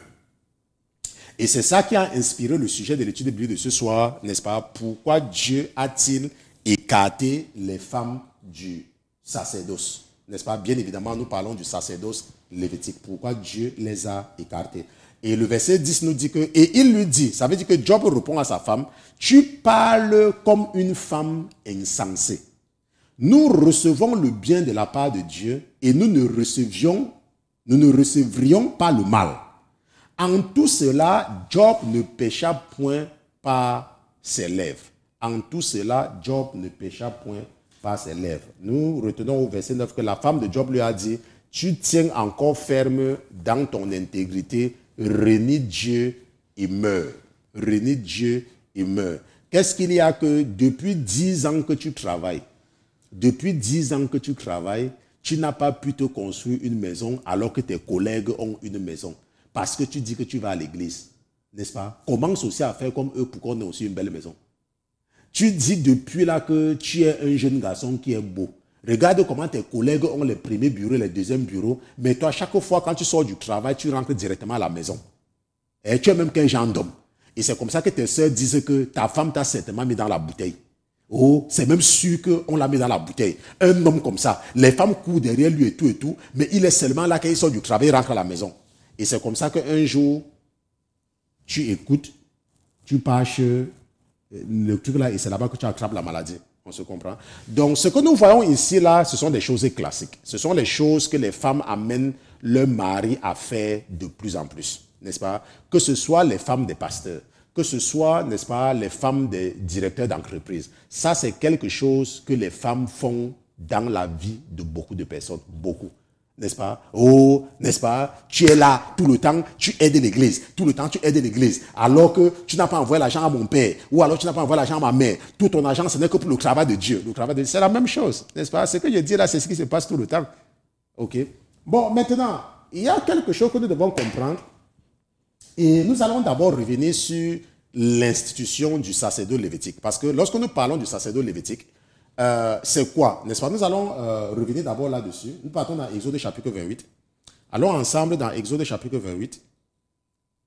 Et c'est ça qui a inspiré le sujet de l'étude biblique de ce soir, n'est-ce pas? Pourquoi Dieu a-t-il écarté les femmes du sacerdoce? N'est-ce pas? Bien évidemment, nous parlons du sacerdoce lévitique. Pourquoi Dieu les a écartés? Et le verset 10 nous dit que, et il lui dit, ça veut dire que Job répond à sa femme, tu parles comme une femme insensée. Nous recevons le bien de la part de Dieu et nous ne recevrions pas le mal. En tout cela, Job ne pécha point par ses lèvres. En tout cela, Job ne pécha point par ses lèvres. Nous retenons au verset 9 que la femme de Job lui a dit, tu tiens encore ferme dans ton intégrité, renie Dieu et meurs. Renie Dieu et meurs. Qu'est-ce qu'il y a que depuis 10 ans que tu travailles, tu n'as pas pu te construire une maison alors que tes collègues ont une maison. Parce que tu dis que tu vas à l'église, n'est-ce pas? Commence aussi à faire comme eux pour qu'on ait aussi une belle maison. Tu dis depuis là que tu es un jeune garçon qui est beau. Regarde comment tes collègues ont les premiers bureaux, les deuxièmes bureaux. Mais toi, chaque fois quand tu sors du travail, tu rentres directement à la maison. Et tu es même qu'un genre d'homme. Et c'est comme ça que tes soeurs disent que ta femme t'a certainement mis dans la bouteille. Oh, c'est même sûr qu'on l'a mis dans la bouteille. Un homme comme ça, les femmes courent derrière lui et tout, mais il est seulement là quand il sort du travail, il rentre à la maison. Et c'est comme ça qu'un jour, tu écoutes, tu pâches le truc là, et c'est là-bas que tu attrapes la maladie. On se comprend? Donc, ce que nous voyons ici, là, ce sont des choses classiques. Ce sont les choses que les femmes amènent leur mari à faire de plus en plus. N'est-ce pas? Que ce soit les femmes des pasteurs, que ce soit, n'est-ce pas, les femmes des directeurs d'entreprise. Ça, c'est quelque chose que les femmes font dans la vie de beaucoup de personnes. Beaucoup. N'est-ce pas? Oh, n'est-ce pas? Tu es là tout le temps, tu aides l'église. Tout le temps, tu aides l'église. Alors que tu n'as pas envoyé l'argent à mon père. Ou alors tu n'as pas envoyé l'argent à ma mère. Tout ton argent, ce n'est que pour le travail de Dieu. Le travail de Dieu, c'est la même chose. N'est-ce pas? Ce que je dis là, c'est ce qui se passe tout le temps. OK? Bon, maintenant, il y a quelque chose que nous devons comprendre. Et nous allons d'abord revenir sur l'institution du sacerdoce lévitique. Parce que lorsque nous parlons du sacerdoce lévitique, c'est quoi, n'est-ce pas? Nous allons revenir d'abord là-dessus. Nous partons dans Exode chapitre 28. Allons ensemble dans Exode chapitre 28.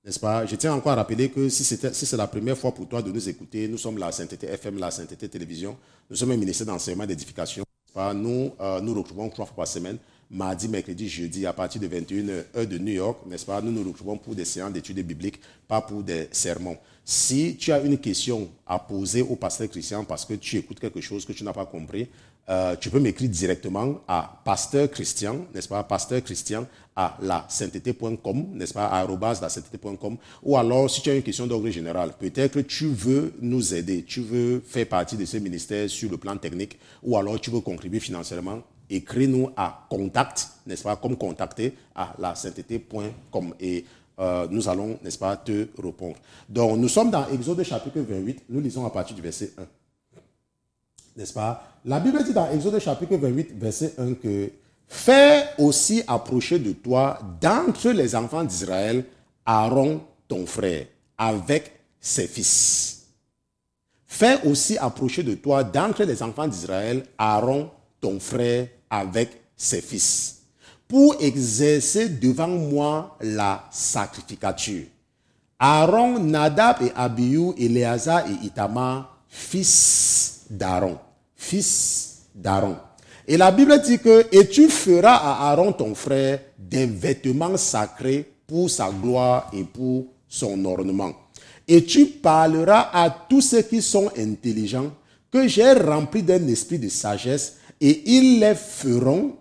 N'est-ce pas? Je tiens encore à rappeler que si c'est la première fois pour toi de nous écouter, nous sommes la Sainteté FM, la Sainteté Télévision. Nous sommes un ministère d'enseignement et d'édification. Nous retrouvons 3 fois par semaine, mardi, mercredi, jeudi, à partir de 21h de New York, n'est-ce pas? Nous nous retrouvons pour des séances d'études bibliques, pas pour des sermons. Si tu as une question à poser au pasteur Christian parce que tu écoutes quelque chose que tu n'as pas compris, tu peux m'écrire directement à pasteur Christian, n'est-ce pas? Pasteur Christian à lasainteté.com, n'est-ce pas? @lasainteté.com. Ou alors, si tu as une question d'ordre général, peut-être que tu veux nous aider, tu veux faire partie de ce ministère sur le plan technique, ou alors tu veux contribuer financièrement, écris-nous à contact, n'est-ce pas? Comme contacter à lasainteté.com. Et nous allons, n'est-ce pas, te répondre. Donc, nous sommes dans Exode chapitre 28. Nous lisons à partir du verset 1. N'est-ce pas? La Bible dit dans Exode chapitre 28, verset 1 que « Fais aussi approcher de toi d'entre les enfants d'Israël Aaron, ton frère, avec ses fils. » Fais aussi approcher de toi d'entre les enfants d'Israël Aaron, ton frère, avec ses fils, pour exercer devant moi la sacrificature. Aaron, Nadab et Abihu, Éléazar et Itamar, fils d'Aaron. Fils d'Aaron. Et la Bible dit que « Et tu feras à Aaron ton frère des vêtements sacrés pour sa gloire et pour son ornement. Et tu parleras à tous ceux qui sont intelligents que j'ai remplis d'un esprit de sagesse, et ils le feront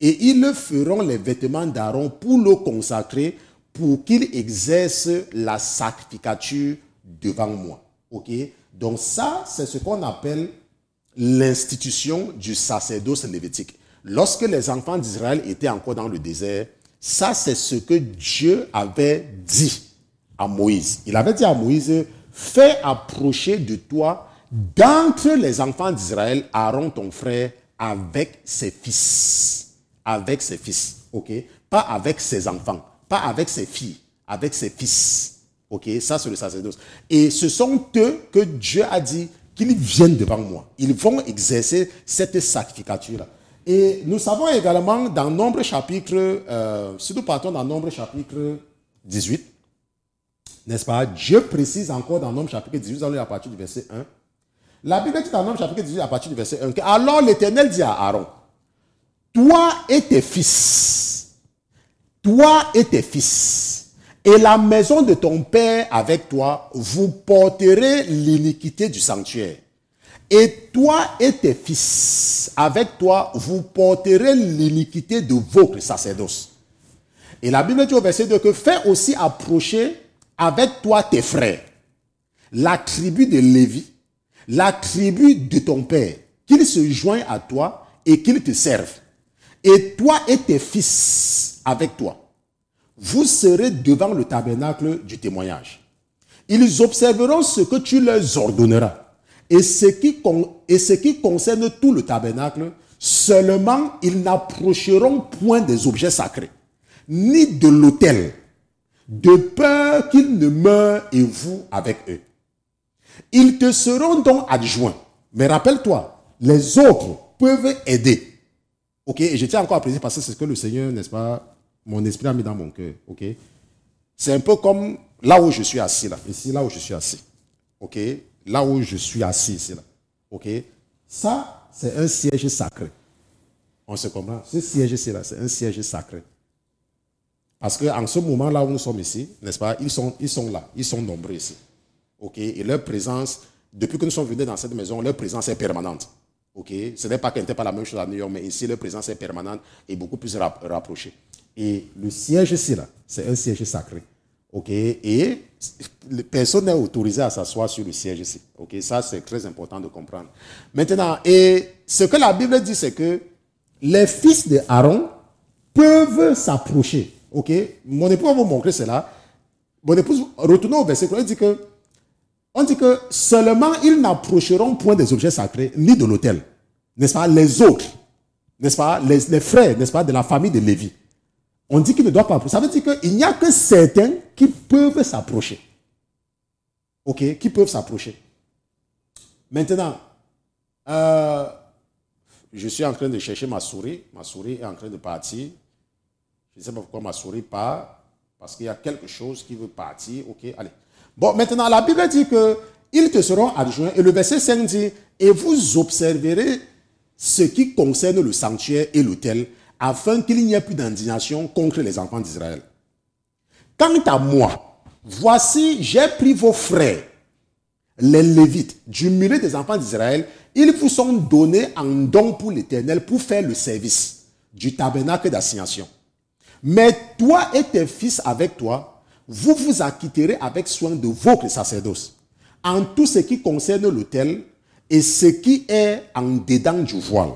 les vêtements d'Aaron pour le consacrer, pour qu'il exerce la sacrificature devant moi. Ok? Donc ça, c'est ce qu'on appelle l'institution du sacerdoce lévitique. Lorsque les enfants d'Israël étaient encore dans le désert, ça c'est ce que Dieu avait dit à Moïse. Il avait dit à Moïse, fais approcher de toi d'entre les enfants d'Israël Aaron ton frère avec ses fils. Avec ses fils, ok? Pas avec ses enfants, pas avec ses filles, avec ses fils. Ok, ça c'est le sacerdoce. Et ce sont eux que Dieu a dit qu'ils viennent devant moi. Ils vont exercer cette sacrificature-là. Et nous savons également dans Nombre chapitre, si nous partons dans Nombre chapitre 18, n'est-ce pas? Dieu précise encore dans Nombre chapitre 18, nous allons à partir du verset 1. La Bible dit dans Nombre chapitre 18 à partir du verset 1 que alors l'Éternel dit à Aaron, toi et tes fils, et la maison de ton père avec toi, vous porterez l'iniquité du sanctuaire. Et toi et tes fils, avec toi, vous porterez l'iniquité de votre sacerdoce. Et la Bible dit au verset 2 que fais aussi approcher avec toi tes frères, la tribu de Lévi, la tribu de ton père, qu'ils se joignent à toi et qu'ils te servent. Et toi et tes fils avec toi, vous serez devant le tabernacle du témoignage. Ils observeront ce que tu leur ordonneras. Et ce qui concerne tout le tabernacle, seulement ils n'approcheront point des objets sacrés, ni de l'autel, de peur qu'ils ne meurent et vous avec eux. Ils te seront donc adjoints. Mais rappelle-toi, les autres peuvent aider. Ok, et je tiens encore à préciser parce que c'est ce que le Seigneur, n'est-ce pas, mon esprit a mis dans mon cœur. Ok, c'est un peu comme là où je suis assis là, ici là où je suis assis. Ok, là où je suis assis ici là. Ok, ça c'est un siège sacré. On se comprend? Ce siège-ci là, c'est un siège sacré. Parce qu'en ce moment là où nous sommes ici, n'est-ce pas, ils sont là, ils sont nombreux ici. Ok, et leur présence, depuis que nous sommes venus dans cette maison, leur présence est permanente. Ok, ce n'est pas qu'elle n'était pas la même chose à New York, mais ici, leur présence est permanente et beaucoup plus rapprochée. Et le siège ici, là, c'est un siège sacré. Ok, et personne n'est autorisé à s'asseoir sur le siège ici. Ok, ça, c'est très important de comprendre. Maintenant, et ce que la Bible dit, c'est que les fils de Aaron peuvent s'approcher. Ok, mon époux va vous montrer cela. Mon épouse, retournons au verset, on dit que seulement ils n'approcheront point des objets sacrés, ni de l'autel. N'est-ce pas? Les autres, n'est-ce pas? Les frères, n'est-ce pas? De la famille de Lévi. On dit qu'ils ne doivent pas approcher. Ça veut dire qu'il n'y a que certains qui peuvent s'approcher. Ok? Qui peuvent s'approcher. Maintenant, je suis en train de chercher ma souris. Ma souris est en train de partir. Je ne sais pas pourquoi ma souris part. Parce qu'il y a quelque chose qui veut partir. Ok? Allez. Bon, maintenant, la Bible dit qu'ils te seront adjoints. Et le verset 5 dit, et vous observerez ce qui concerne le sanctuaire et l'autel, afin qu'il n'y ait plus d'indignation contre les enfants d'Israël. Quant à moi, voici, j'ai pris vos frères, les Lévites, du milieu des enfants d'Israël. Ils vous sont donnés en don pour l'Éternel pour faire le service du tabernacle d'assignation. Mais toi et tes fils avec toi, vous vous acquitterez avec soin de votre sacerdoce, en tout ce qui concerne l'autel et ce qui est en dedans du voile.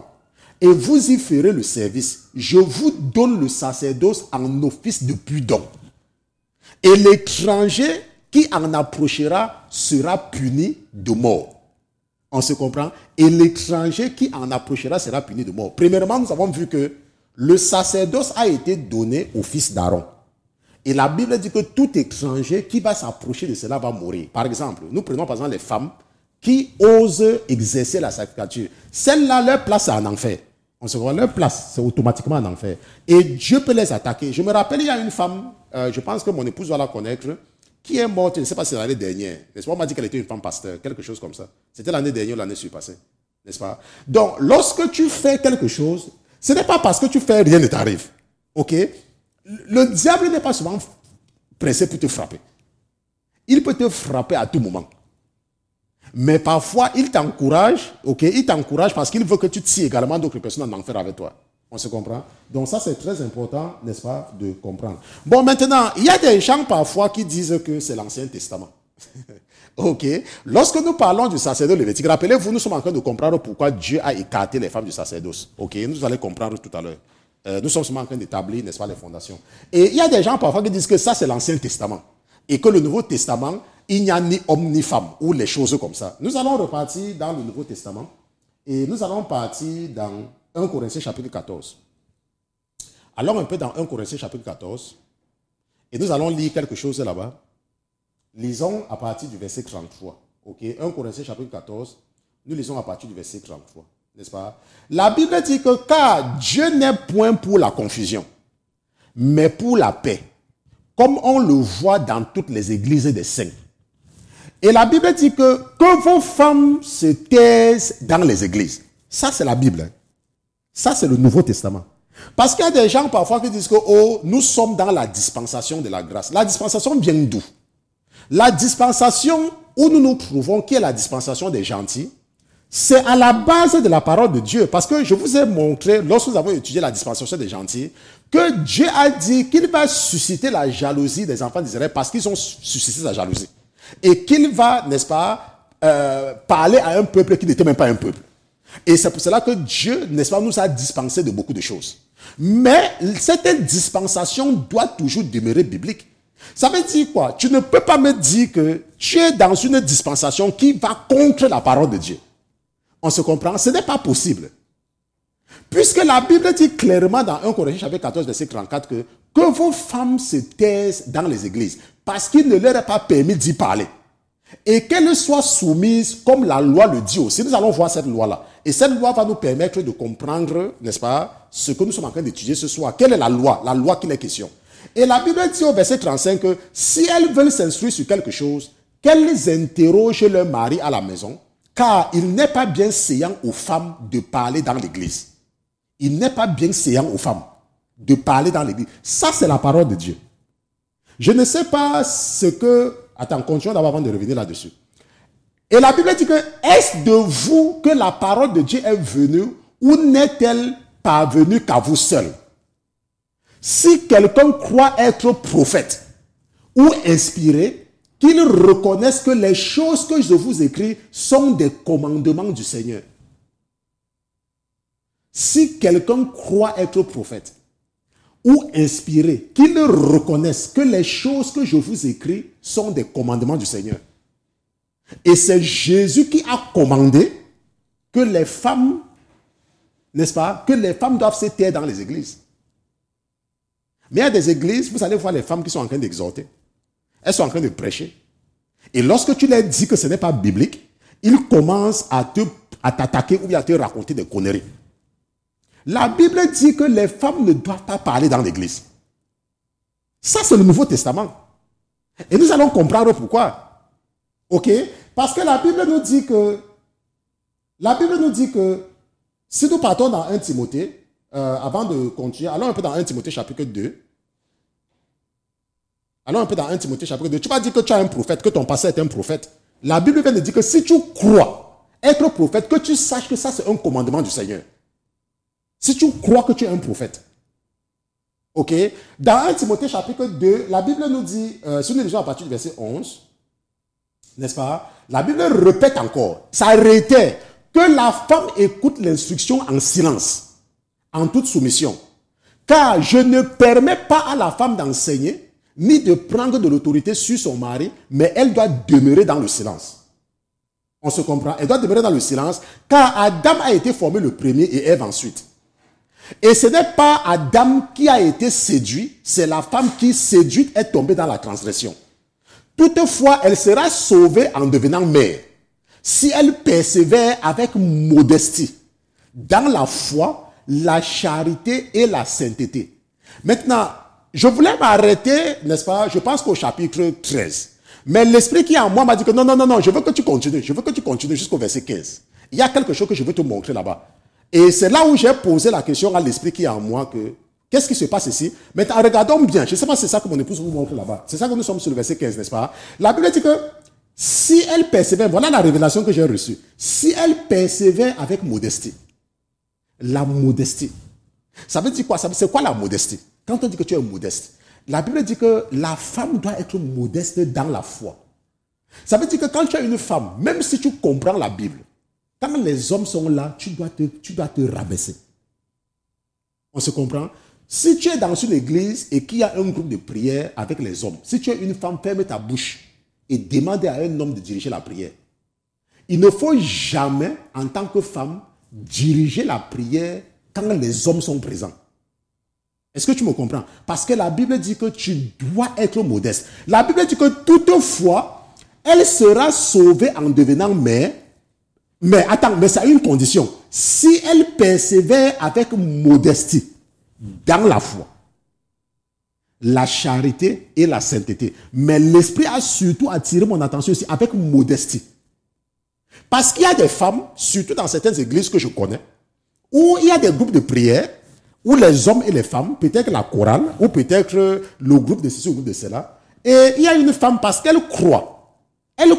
Et vous y ferez le service. Je vous donne le sacerdoce en office de pudeur. Et l'étranger qui en approchera sera puni de mort. On se comprend? Et l'étranger qui en approchera sera puni de mort. Premièrement, nous avons vu que le sacerdoce a été donné au fils d'Aaron. Et la Bible dit que tout étranger qui va s'approcher de cela va mourir. Par exemple, nous prenons par exemple les femmes qui osent exercer la sacrificature. Celles-là, leur place est en enfer. On se voit, leur place, c'est automatiquement en enfer. Et Dieu peut les attaquer. Je me rappelle, il y a une femme, je pense que mon épouse va la connaître, qui est morte, je ne sais pas si c'est l'année dernière. N'est-ce pas? On m'a dit qu'elle était une femme pasteur, quelque chose comme ça. C'était l'année dernière ou l'année surpassée. N'est-ce pas? Donc, lorsque tu fais quelque chose, ce n'est pas parce que tu fais rien ne t'arrive. Ok? Le diable n'est pas souvent pressé pour te frapper. Il peut te frapper à tout moment. Mais parfois, il t'encourage, ok, il t'encourage parce qu'il veut que tu tires également d'autres personnes en enfer avec toi. On se comprend? Donc ça, c'est très important, n'est-ce pas, de comprendre. Bon, maintenant, il y a des gens parfois qui disent que c'est l'Ancien Testament. Ok. Lorsque nous parlons du sacerdoce lévitique, rappelez-vous, nous sommes en train de comprendre pourquoi Dieu a écarté les femmes du sacerdoce. Ok. Nous allons comprendre tout à l'heure. Nous sommes seulement en train d'établir, n'est-ce pas, les fondations. Et il y a des gens parfois qui disent que ça, c'est l'Ancien Testament. Et que le Nouveau Testament, il n'y a ni homme ni femme, ou les choses comme ça. Nous allons repartir dans le Nouveau Testament. Et nous allons partir dans 1 Corinthiens chapitre 14. Allons un peu dans 1 Corinthiens chapitre 14. Et nous allons lire quelque chose là-bas. Lisons à partir du verset 33. Ok, 1 Corinthiens chapitre 14. Nous lisons à partir du verset 33. N'est-ce pas? La Bible dit que car Dieu n'est point pour la confusion, mais pour la paix, comme on le voit dans toutes les églises des saints. Et la Bible dit que vos femmes se taisent dans les églises. Ça, c'est la Bible. Ça, c'est le Nouveau Testament. Parce qu'il y a des gens parfois qui disent que oh, nous sommes dans la dispensation de la grâce. La dispensation vient d'où? La dispensation où nous nous trouvons, qui est la dispensation des gentils, c'est à la base de la parole de Dieu. Parce que je vous ai montré, lorsque nous avons étudié la dispensation des gentils, que Dieu a dit qu'il va susciter la jalousie des enfants d'Israël parce qu'ils ont suscité la jalousie. Et qu'il va, n'est-ce pas, parler à un peuple qui n'était même pas un peuple. Et c'est pour cela que Dieu, n'est-ce pas, nous a dispensé de beaucoup de choses. Mais cette dispensation doit toujours demeurer biblique. Ça veut dire quoi? Tu ne peux pas me dire que tu es dans une dispensation qui va contre la parole de Dieu. On se comprend? Ce n'est pas possible. Puisque la Bible dit clairement dans 1 Corinthiens chapitre 14, verset 34 que vos femmes se taisent dans les églises parce qu'il ne leur est pas permis d'y parler. Et qu'elles soient soumises comme la loi le dit aussi. Nous allons voir cette loi-là. Et cette loi va nous permettre de comprendre, n'est-ce pas, ce que nous sommes en train d'étudier ce soir. Quelle est la loi? La loi qu'il est question. Et la Bible dit au verset 35 que si elles veulent s'instruire sur quelque chose, qu'elles interrogent leur mari à la maison, car il n'est pas bien séant aux femmes de parler dans l'église. Il n'est pas bien séant aux femmes de parler dans l'église. Ça, c'est la parole de Dieu. Je ne sais pas ce que... Attends, continuons d'abord avant de revenir là-dessus. Et la Bible dit que est-ce de vous que la parole de Dieu est venue ou n'est-elle parvenue qu'à vous seul? Si quelqu'un croit être prophète ou inspiré, qu'il reconnaisse que les choses que je vous écris sont des commandements du Seigneur. Si quelqu'un croit être prophète ou inspiré, qu'il reconnaisse que les choses que je vous écris sont des commandements du Seigneur. Et c'est Jésus qui a commandé que les femmes, n'est-ce pas, que les femmes doivent se taire dans les églises. Mais il y a des églises, vous allez voir les femmes qui sont en train d'exhorter. Elles sont en train de prêcher. Et lorsque tu leur dis que ce n'est pas biblique, ils commencent à t'attaquer ou bien à te raconter des conneries. La Bible dit que les femmes ne doivent pas parler dans l'église. Ça, c'est le Nouveau Testament. Et nous allons comprendre pourquoi. Ok? Parce que la Bible nous dit que si nous partons dans 1 Timothée, avant de continuer, allons un peu dans 1 Timothée chapitre 2. Allons un peu dans 1 Timothée chapitre 2. Tu vas dire que tu as un prophète, que ton passé est un prophète. La Bible vient de dire que si tu crois être prophète, que tu saches que ça c'est un commandement du Seigneur. Si tu crois que tu es un prophète. Ok? Dans 1 Timothée chapitre 2, la Bible nous dit, si nous lisons à partir du verset 11, n'est-ce pas? La Bible répète encore, ça réitère, que la femme écoute l'instruction en silence, en toute soumission. Car je ne permets pas à la femme d'enseigner, ni de prendre de l'autorité sur son mari, mais elle doit demeurer dans le silence. On se comprend? Elle doit demeurer dans le silence, car Adam a été formé le premier et Ève ensuite. Et ce n'est pas Adam qui a été séduit, c'est la femme qui, séduite, est tombée dans la transgression. Toutefois, elle sera sauvée en devenant mère, si elle persévère avec modestie, dans la foi, la charité et la sainteté. Maintenant, je voulais m'arrêter, n'est-ce pas, je pense qu'au chapitre 13. Mais l'esprit qui est en moi m'a dit que non, je veux que tu continues. Je veux que tu continues jusqu'au verset 15. Il y a quelque chose que je veux te montrer là-bas. Et c'est là où j'ai posé la question à l'esprit qui est en moi que, Qu'est-ce qui se passe ici? Maintenant, regardons bien. Je ne sais pas si c'est ça que mon épouse vous montre là-bas. C'est ça que nous sommes sur le verset 15, n'est-ce pas? La Bible dit que si elle persévère, voilà la révélation que j'ai reçue. Si elle persévère avec modestie, la modestie, ça veut dire quoi? C'est quoi la modestie? Quand on dit que tu es modeste, la Bible dit que la femme doit être modeste dans la foi. Ça veut dire que quand tu es une femme, même si tu comprends la Bible, quand les hommes sont là, tu dois te rabaisser. On se comprend? Si tu es dans une église et qu'il y a un groupe de prière avec les hommes, si tu es une femme, ferme ta bouche et demande à un homme de diriger la prière. Il ne faut jamais, en tant que femme, diriger la prière quand les hommes sont présents. Est-ce que tu me comprends? Parce que la Bible dit que tu dois être modeste. La Bible dit que toutefois, elle sera sauvée en devenant mère. Mais attends, mais ça a une condition. Si elle persévère avec modestie dans la foi, la charité et la sainteté. Mais l'Esprit a surtout attiré mon attention ici avec modestie. Parce qu'il y a des femmes, surtout dans certaines églises que je connais, où il y a des groupes de prière, où les hommes et les femmes, peut-être la chorale, ou peut-être le groupe de ceci ou le groupe de cela, et il y a une femme parce qu'elle croit qu'elle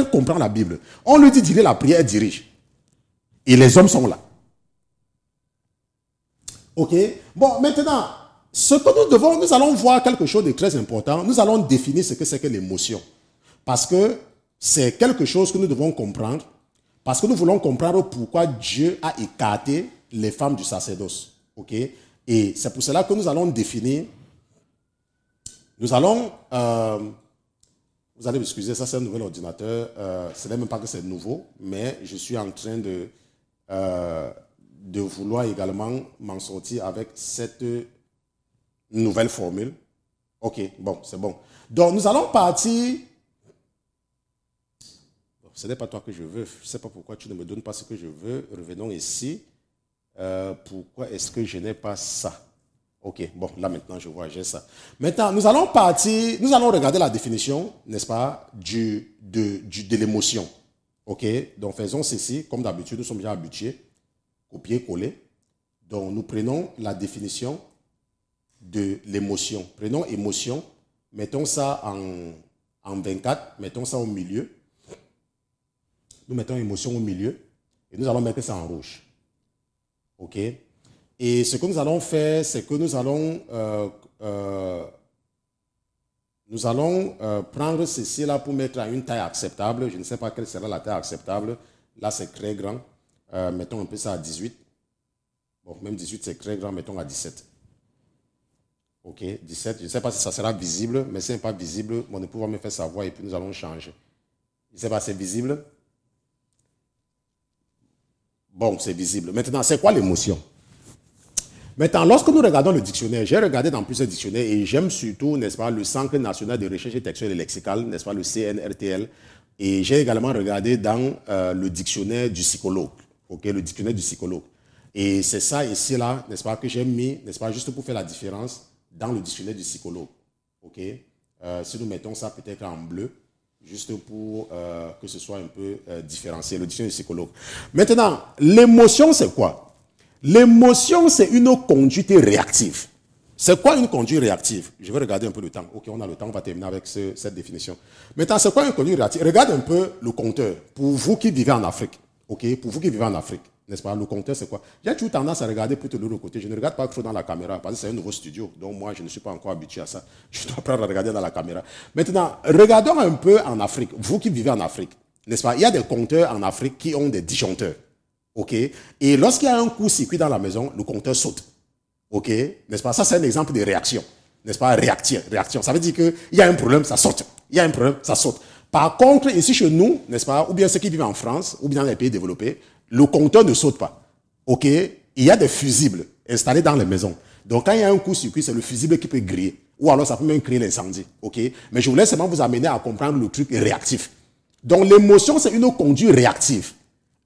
comprend la Bible. On lui dit diriger la prière, elle dirige. Et les hommes sont là. Ok? Bon, maintenant, ce que nous allons voir quelque chose de très important. Nous allons définir ce que c'est que l'émotion. Parce que c'est quelque chose que nous devons comprendre. Parce que nous voulons comprendre pourquoi Dieu a écarté les femmes du sacerdoce. Ok? Et c'est pour cela que nous allons définir. Nous allons... vous allez m'excuser, ça c'est un nouvel ordinateur. Ce n'est même pas que c'est nouveau, mais je suis en train de vouloir également m'en sortir avec cette nouvelle formule. Ok, bon, c'est bon. Donc, nous allons partir... Ce n'est pas toi que je veux. Je ne sais pas pourquoi tu ne me donnes pas ce que je veux. Revenons ici. Pourquoi est-ce que je n'ai pas ça? Ok, bon, là maintenant je vois, j'ai ça. Maintenant, nous allons regarder la définition, n'est-ce pas, de l'émotion. Ok, donc faisons ceci, comme d'habitude, nous sommes déjà habitués. Copier, coller. Donc, nous prenons la définition de l'émotion. Prenons émotion, mettons ça en 24, mettons ça au milieu. Nous mettons émotion au milieu et nous allons mettre ça en rouge. OK? Et ce que nous allons faire, c'est que nous allons prendre ceci là pour mettre à une taille acceptable. Je ne sais pas quelle sera la taille acceptable. Là, c'est très grand. Mettons un peu ça à 18. Bon, même 18, c'est très grand. Mettons à 17. OK, 17. Je ne sais pas si ça sera visible, mais si ce n'est pas visible, mon époux va me faire savoir et puis nous allons changer. Je ne sais pas si c'est visible. Bon, c'est visible. Maintenant, c'est quoi l'émotion? Maintenant, lorsque nous regardons le dictionnaire, j'ai regardé dans plusieurs dictionnaires et j'aime surtout, n'est-ce pas, le Centre national de recherche textuelle et lexicale, n'est-ce pas, le CNRTL. Et j'ai également regardé dans le dictionnaire du psychologue, ok, le dictionnaire du psychologue. Et c'est ça ici, là, n'est-ce pas, que j'ai mis, n'est-ce pas, juste pour faire la différence dans le dictionnaire du psychologue. Ok. Si nous mettons ça peut-être en bleu, juste pour que ce soit un peu différencié, le dictionnaire du psychologue. Maintenant, l'émotion, c'est quoi? L'émotion, c'est une conduite réactive. C'est quoi une conduite réactive? Je vais regarder un peu le temps. Ok, on a le temps, on va terminer avec cette définition. Maintenant, c'est quoi une conduite réactive? Regarde un peu le compteur. Pour vous qui vivez en Afrique, ok, pour vous qui vivez en Afrique, n'est-ce pas? Le compteur, c'est quoi? J'ai toujours tendance à regarder plutôt de l'autre côté. Je ne regarde pas trop dans la caméra parce que c'est un nouveau studio. Donc moi, je ne suis pas encore habitué à ça. Je dois apprendre à regarder dans la caméra. Maintenant, regardons un peu en Afrique. Vous qui vivez en Afrique, n'est-ce pas? Il y a des compteurs en Afrique qui ont des disjoncteurs. Ok? Et lorsqu'il y a un court-circuit dans la maison, le compteur saute. Ok? N'est-ce pas? Ça, c'est un exemple de réaction. N'est-ce pas? Réaction. Ça veut dire qu'il y a un problème, ça saute. Il y a un problème, ça saute. Par contre, ici chez nous, n'est-ce pas? Ou bien ceux qui vivent en France, ou bien dans les pays développés, le compteur ne saute pas. Ok? Il y a des fusibles installés dans les maisons. Donc, quand il y a un court-circuit, c'est le fusible qui peut griller. Ou alors, ça peut même créer l'incendie. Ok? Mais je voulais seulement vous amener à comprendre le truc réactif. Donc, l'émotion, c'est une conduite réactive.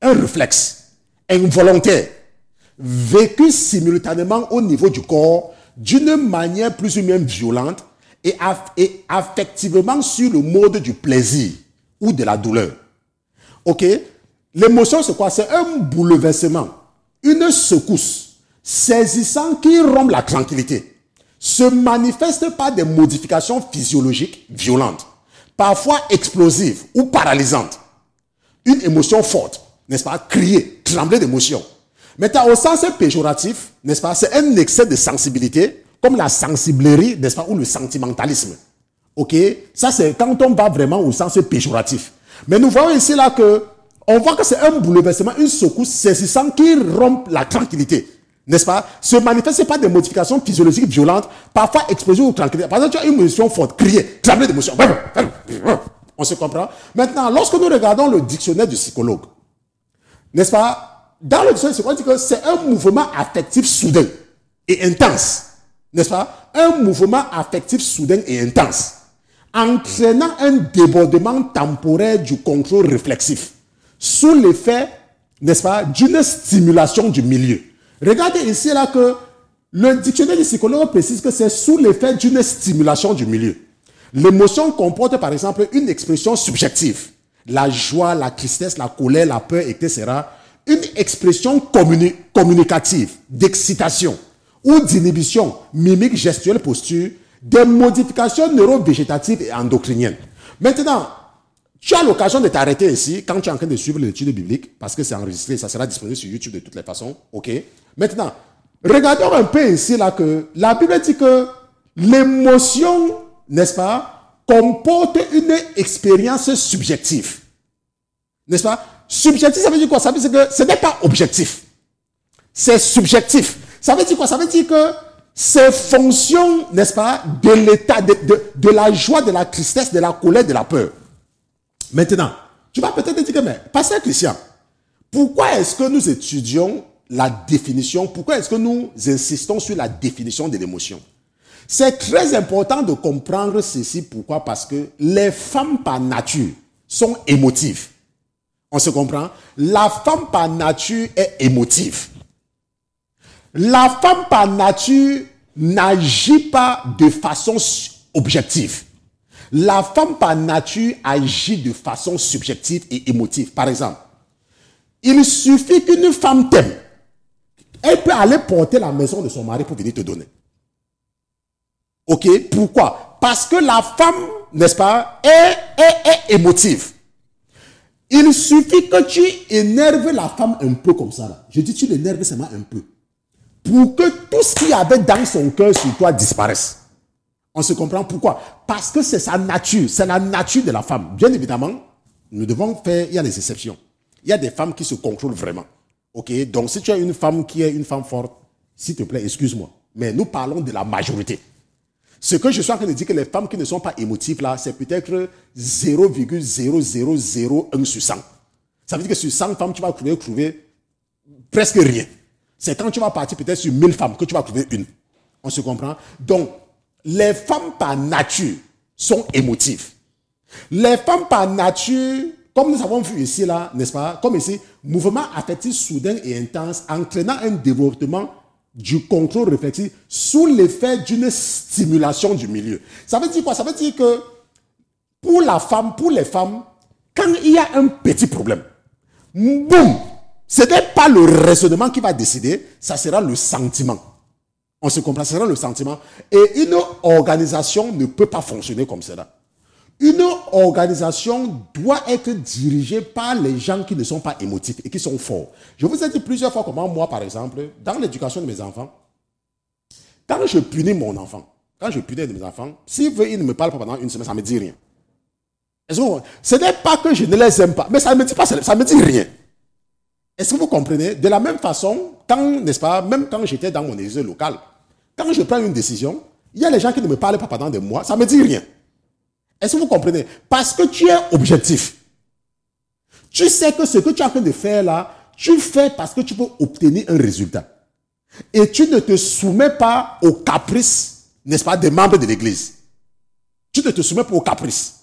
Un réflexe involontaire, vécu simultanément au niveau du corps d'une manière plus ou moins violente et affectivement sur le mode du plaisir ou de la douleur. Ok? L'émotion, c'est quoi? C'est un bouleversement, une secousse saisissant qui rompt la tranquillité, se manifeste par des modifications physiologiques violentes, parfois explosives ou paralysantes. Une émotion forte, n'est-ce pas? Crier, trembler d'émotion. Maintenant, au sens péjoratif, n'est-ce pas? C'est un excès de sensibilité, comme la sensiblerie, n'est-ce pas? Ou le sentimentalisme. Ok? Ça, c'est quand on va vraiment au sens péjoratif. Mais nous voyons ici là que, on voit que c'est un bouleversement, une secousse saisissant qui rompt la tranquillité. N'est-ce pas? Se manifeste par des modifications physiologiques violentes, parfois explosives ou tranquillités. Par exemple, tu as une émotion forte, crier, trembler d'émotion. On se comprend? Maintenant, lorsque nous regardons le dictionnaire du psychologue, n'est-ce pas? Dans le dictionnaire du psychologue, on dit que c'est un mouvement affectif soudain et intense. N'est-ce pas? Un mouvement affectif soudain et intense, entraînant un débordement temporaire du contrôle réflexif, sous l'effet, n'est-ce pas, d'une stimulation du milieu. Regardez ici là que le dictionnaire du psychologue précise que c'est sous l'effet d'une stimulation du milieu. L'émotion comporte par exemple une expression subjective, la joie, la tristesse, la colère, la peur, etc. Une expression communicative, d'excitation ou d'inhibition, mimique, gestuelle, posture, des modifications neurovégétatives et endocriniennes. Maintenant, tu as l'occasion de t'arrêter ici quand tu es en train de suivre l'étude biblique, parce que c'est enregistré, ça sera disponible sur YouTube de toutes les façons. Ok. Maintenant, regardons un peu ici là que la Bible dit que l'émotion, n'est-ce pas, comporte une expérience subjective. N'est-ce pas? Subjectif, ça veut dire quoi? Ça veut dire que ce n'est pas objectif. C'est subjectif. Ça veut dire quoi? Ça veut dire que c'est fonction, n'est-ce pas, de l'état, de la joie, de la tristesse, de la colère, de la peur. Maintenant, tu vas peut-être dire que, mais, pasteur Christian, pourquoi est-ce que nous étudions la définition, pourquoi est-ce que nous insistons sur la définition de l'émotion? C'est très important de comprendre ceci. Pourquoi? Parce que les femmes par nature sont émotives. On se comprend? La femme par nature est émotive. La femme par nature n'agit pas de façon objective. La femme par nature agit de façon subjective et émotive. Par exemple, il suffit qu'une femme t'aime. Elle peut aller porter la maison de son mari pour venir te donner. Ok? Pourquoi? Parce que la femme, n'est-ce pas, est émotive. Il suffit que tu énerves la femme un peu comme ça. Là. Je dis tu l'énerves seulement un peu. Pour que tout ce qu'il y avait dans son cœur sur toi disparaisse. On se comprend pourquoi? Parce que c'est sa nature. C'est la nature de la femme. Bien évidemment, nous devons faire, il y a des exceptions. Il y a des femmes qui se contrôlent vraiment. Ok? Donc si tu as une femme qui est une femme forte, s'il te plaît, excuse-moi. Mais nous parlons de la majorité. Ce que je suis en train de dire que les femmes qui ne sont pas émotives là, c'est peut-être 0,0001 sur 100. Ça veut dire que sur 100 femmes, tu vas trouver presque rien. C'est quand tu vas partir peut-être sur 1000 femmes que tu vas trouver une. On se comprend? Donc, les femmes par nature sont émotives. Les femmes par nature, comme nous avons vu ici là, n'est-ce pas? Comme ici, mouvement affectif soudain et intense, entraînant un développement du contrôle réflexif sous l'effet d'une stimulation du milieu. Ça veut dire quoi? Ça veut dire que pour la femme, pour les femmes, quand il y a un petit problème, boum, ce n'est pas le raisonnement qui va décider, ça sera le sentiment. On se comprend, ça sera le sentiment. Et une organisation ne peut pas fonctionner comme cela. Une organisation doit être dirigée par les gens qui ne sont pas émotifs et qui sont forts. Je vous ai dit plusieurs fois comment moi, par exemple, dans l'éducation de mes enfants, quand je punis mon enfant, s'il veut, il ne me parle pas pendant une semaine, ça ne me dit rien. Ce n'est pas que je ne les aime pas, mais ça ne me dit pas, ça ne me dit rien. Est-ce que vous comprenez? De la même façon, n'est-ce pas, même quand j'étais dans mon église locale, quand je prends une décision, il y a les gens qui ne me parlent pas pendant des mois, ça ne me dit rien. Est-ce que vous comprenez? Parce que tu es objectif. Tu sais que ce que tu es en train de faire là, tu fais parce que tu veux obtenir un résultat. Et tu ne te soumets pas aux caprices, n'est-ce pas, des membres de l'église. Tu ne te soumets pas aux caprices.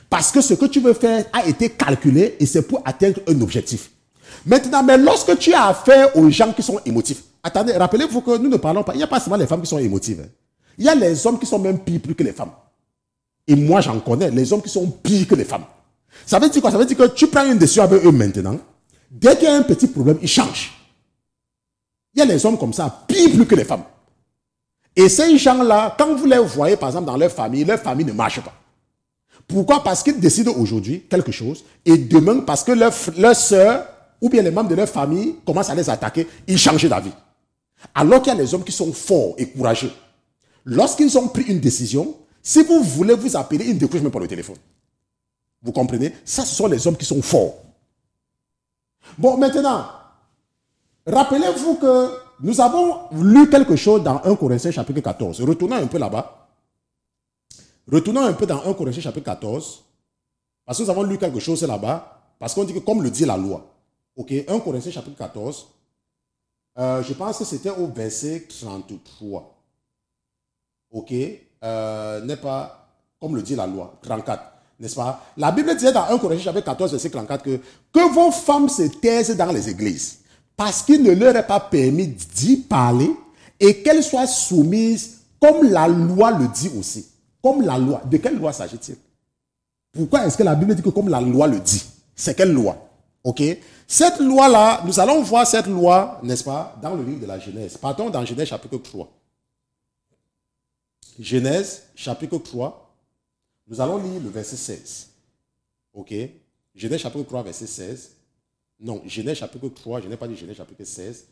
Parce que ce que tu veux faire a été calculé et c'est pour atteindre un objectif. Maintenant, mais lorsque tu as affaire aux gens qui sont émotifs, attendez, rappelez-vous que nous ne parlons pas, il n'y a pas seulement les femmes qui sont émotives. Il y a les hommes qui sont même pires que les femmes. Et moi, j'en connais, les hommes qui sont pires que les femmes. Ça veut dire quoi? Ça veut dire que tu prends une décision avec eux maintenant. Dès qu'il y a un petit problème, ils changent. Il y a les hommes comme ça, pire plus que les femmes. Et ces gens-là, quand vous les voyez, par exemple, dans leur famille ne marche pas. Pourquoi? Parce qu'ils décident aujourd'hui quelque chose, et demain, parce que leur soeur, ou bien les membres de leur famille, commencent à les attaquer, ils changent d'avis. Alors qu'il y a les hommes qui sont forts et courageux. Lorsqu'ils ont pris une décision, si vous voulez vous appeler, ils ne décrochent même pas le téléphone. Vous comprenez? Ça, ce sont les hommes qui sont forts. Bon, maintenant, rappelez-vous que nous avons lu quelque chose dans 1 Corinthiens chapitre 14. Retournons un peu là-bas. Retournons un peu dans 1 Corinthiens chapitre 14. Parce que nous avons lu quelque chose là-bas. Parce qu'on dit que comme le dit la loi. Ok, 1 Corinthiens chapitre 14. Je pense que c'était au verset 33. Ok, n'est pas comme le dit la loi. 34, n'est-ce pas? La Bible disait dans 1 Corinthiens chapitre 14, verset 34 que vos femmes se taisent dans les églises. Parce qu'il ne leur est pas permis d'y parler et qu'elles soient soumises comme la loi le dit aussi. Comme la loi. De quelle loi s'agit-il? Pourquoi est-ce que la Bible dit que comme la loi le dit? C'est quelle loi? Ok? Cette loi-là, nous allons voir cette loi, n'est-ce pas, dans le livre de la Genèse. Partons dans Genèse chapitre 3. Genèse chapitre 3. Nous allons lire le verset 16. Ok? Genèse chapitre 3, verset 16. Non, Genèse chapitre 3, je n'ai pas dit Genèse chapitre 16.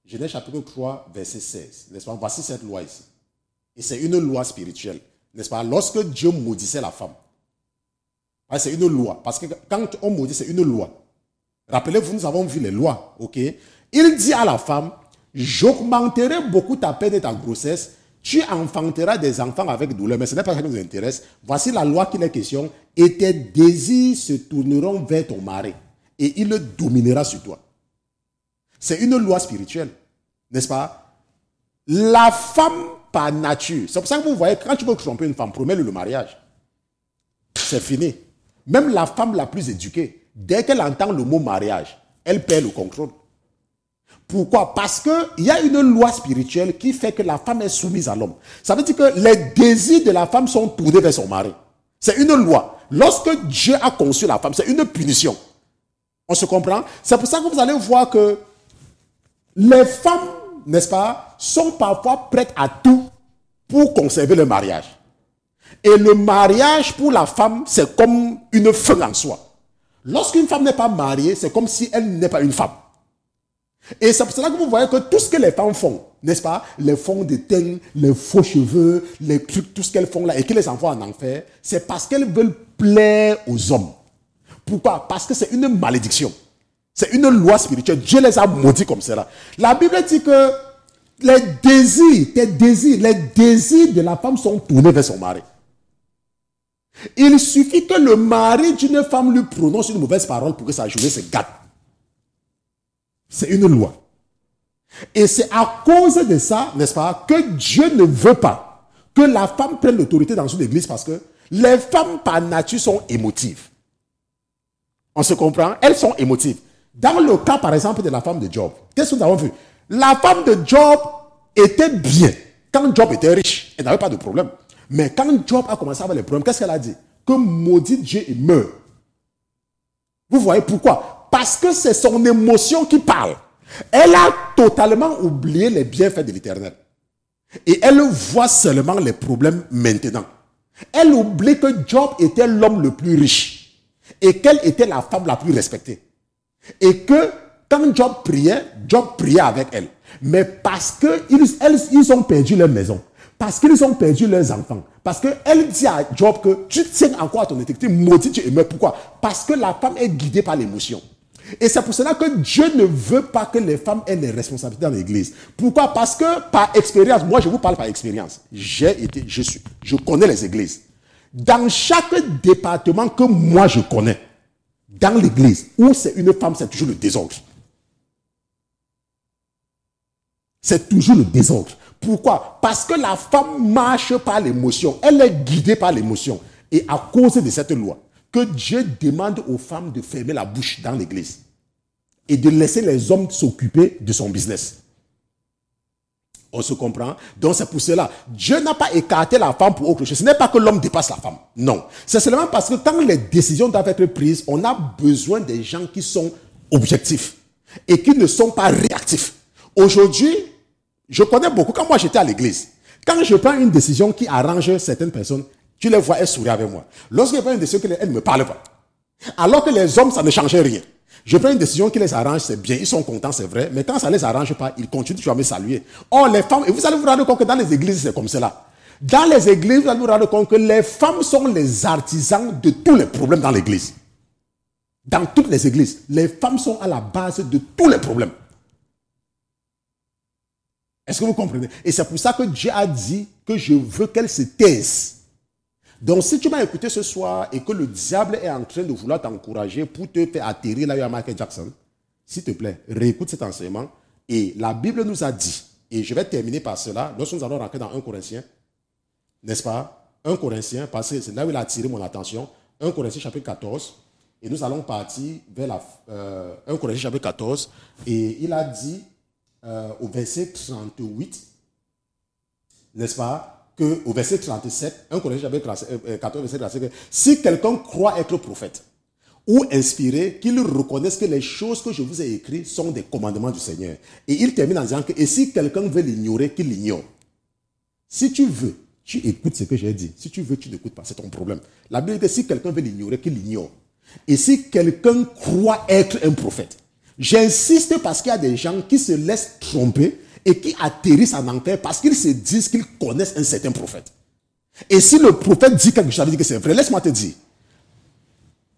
Genèse chapitre 3, verset 16. N'est-ce pas? Voici cette loi ici. Et c'est une loi spirituelle. N'est-ce pas? Lorsque Dieu maudissait la femme. C'est une loi. Parce que quand on maudit, c'est une loi. Rappelez-vous, nous avons vu les lois. Ok? Il dit à la femme, j'augmenterai beaucoup ta peine et ta grossesse. Tu enfanteras des enfants avec douleur. Mais ce n'est pas ça qui nous intéresse. Voici la loi qu'il est question. Et tes désirs se tourneront vers ton mari. Et il le dominera sur toi. C'est une loi spirituelle. N'est-ce pas? La femme par nature. C'est pour ça que vous voyez, quand tu veux tromper une femme, promets-lui le mariage. C'est fini. Même la femme la plus éduquée, dès qu'elle entend le mot mariage, elle perd le contrôle. Pourquoi? Parce qu'il y a une loi spirituelle qui fait que la femme est soumise à l'homme. Ça veut dire que les désirs de la femme sont tournés vers son mari. C'est une loi. Lorsque Dieu a conçu la femme, c'est une punition. On se comprend? C'est pour ça que vous allez voir que les femmes, n'est-ce pas, sont parfois prêtes à tout pour conserver le mariage. Et le mariage pour la femme, c'est comme une fin en soi. Lorsqu'une femme n'est pas mariée, c'est comme si elle n'est pas une femme. Et c'est pour cela que vous voyez que tout ce que les femmes font, n'est-ce pas, les fonds de teint, les faux cheveux, les trucs, tout ce qu'elles font là et qui les envoie en enfer, c'est parce qu'elles veulent plaire aux hommes. Pourquoi? Parce que c'est une malédiction. C'est une loi spirituelle. Dieu les a maudits comme cela. La Bible dit que les désirs de la femme sont tournés vers son mari. Il suffit que le mari d'une femme lui prononce une mauvaise parole pour que sa journée se gâte. C'est une loi. Et c'est à cause de ça, n'est-ce pas, que Dieu ne veut pas que la femme prenne l'autorité dans une église parce que les femmes par nature sont émotives. On se comprend? Elles sont émotives. Dans le cas, par exemple, de la femme de Job, qu'est-ce que nous avons vu? La femme de Job était bien. Quand Job était riche, elle n'avait pas de problème. Mais quand Job a commencé à avoir les problèmes, qu'est-ce qu'elle a dit? Que maudit Dieu et meurt. Vous voyez pourquoi? Parce que c'est son émotion qui parle. Elle a totalement oublié les bienfaits de l'Éternel. Et elle voit seulement les problèmes maintenant. Elle oublie que Job était l'homme le plus riche. Et qu'elle était la femme la plus respectée. Et que quand Job priait avec elle. Mais parce qu'ils ont perdu leur maison. Parce qu'ils ont perdu leurs enfants. Parce qu'elle dit à Job que tu tiens encore à ton intégrité, maudit Dieu et meurs. Pourquoi? Parce que la femme est guidée par l'émotion. Et c'est pour cela que Dieu ne veut pas que les femmes aient les responsabilités dans l'église. Pourquoi? Parce que par expérience, moi je vous parle par expérience. Je connais les églises. Dans chaque département que moi je connais, dans l'église, où c'est une femme, c'est toujours le désordre. C'est toujours le désordre. Pourquoi? Parce que la femme marche par l'émotion. Elle est guidée par l'émotion. Et à cause de cette loi, que Dieu demande aux femmes de fermer la bouche dans l'église et de laisser les hommes s'occuper de son business. On se comprend? Donc c'est pour cela, Dieu n'a pas écarté la femme pour autre chose. Ce n'est pas que l'homme dépasse la femme. Non. C'est seulement parce que quand les décisions doivent être prises, on a besoin des gens qui sont objectifs et qui ne sont pas réactifs. Aujourd'hui, je connais beaucoup. Quand moi j'étais à l'église, quand je prends une décision qui arrange certaines personnes, tu les vois, elles sourient avec moi. Lorsque je prends une décision, elles ne me parlent pas. Alors que les hommes, ça ne changeait rien. Je prends une décision qui les arrange, c'est bien, ils sont contents, c'est vrai, mais quand ça ne les arrange pas, ils continuent toujours à me saluer. Or, les femmes, et vous allez vous rendre compte que dans les églises, c'est comme cela. Dans les églises, vous allez vous rendre compte que les femmes sont les artisans de tous les problèmes dans l'église. Dans toutes les églises, les femmes sont à la base de tous les problèmes. Est-ce que vous comprenez? Et c'est pour ça que Dieu a dit que je veux qu'elles se taisent. Donc, si tu m'as écouté ce soir et que le diable est en train de vouloir t'encourager pour te faire atterrir là où il y a Michael Jackson, s'il te plaît, réécoute cet enseignement. Et la Bible nous a dit, et je vais terminer par cela, lorsque nous allons rentrer dans 1 Corinthiens, n'est-ce pas? 1 Corinthiens, parce que c'est là où il a attiré mon attention. 1 Corinthiens chapitre 14, et nous allons partir vers 1 Corinthiens chapitre 14, et il a dit au verset 38, n'est-ce pas? Que au verset 37, 1 Corinthiens chapitre 14, verset 37, si quelqu'un croit être prophète ou inspiré, qu'il reconnaisse que les choses que je vous ai écrites sont des commandements du Seigneur. Et il termine en disant que, et si quelqu'un veut l'ignorer, qu'il l'ignore. Si tu veux, tu écoutes ce que j'ai dit. Si tu veux, tu n'écoutes pas, c'est ton problème. La Bible dit que si quelqu'un veut l'ignorer, qu'il l'ignore. Et si quelqu'un croit être un prophète, j'insiste parce qu'il y a des gens qui se laissent tromper et qui atterrissent en enfer parce qu'ils se disent qu'ils connaissent un certain prophète. Et si le prophète dit quelque chose, ça veut dire que c'est vrai. Laisse-moi te dire.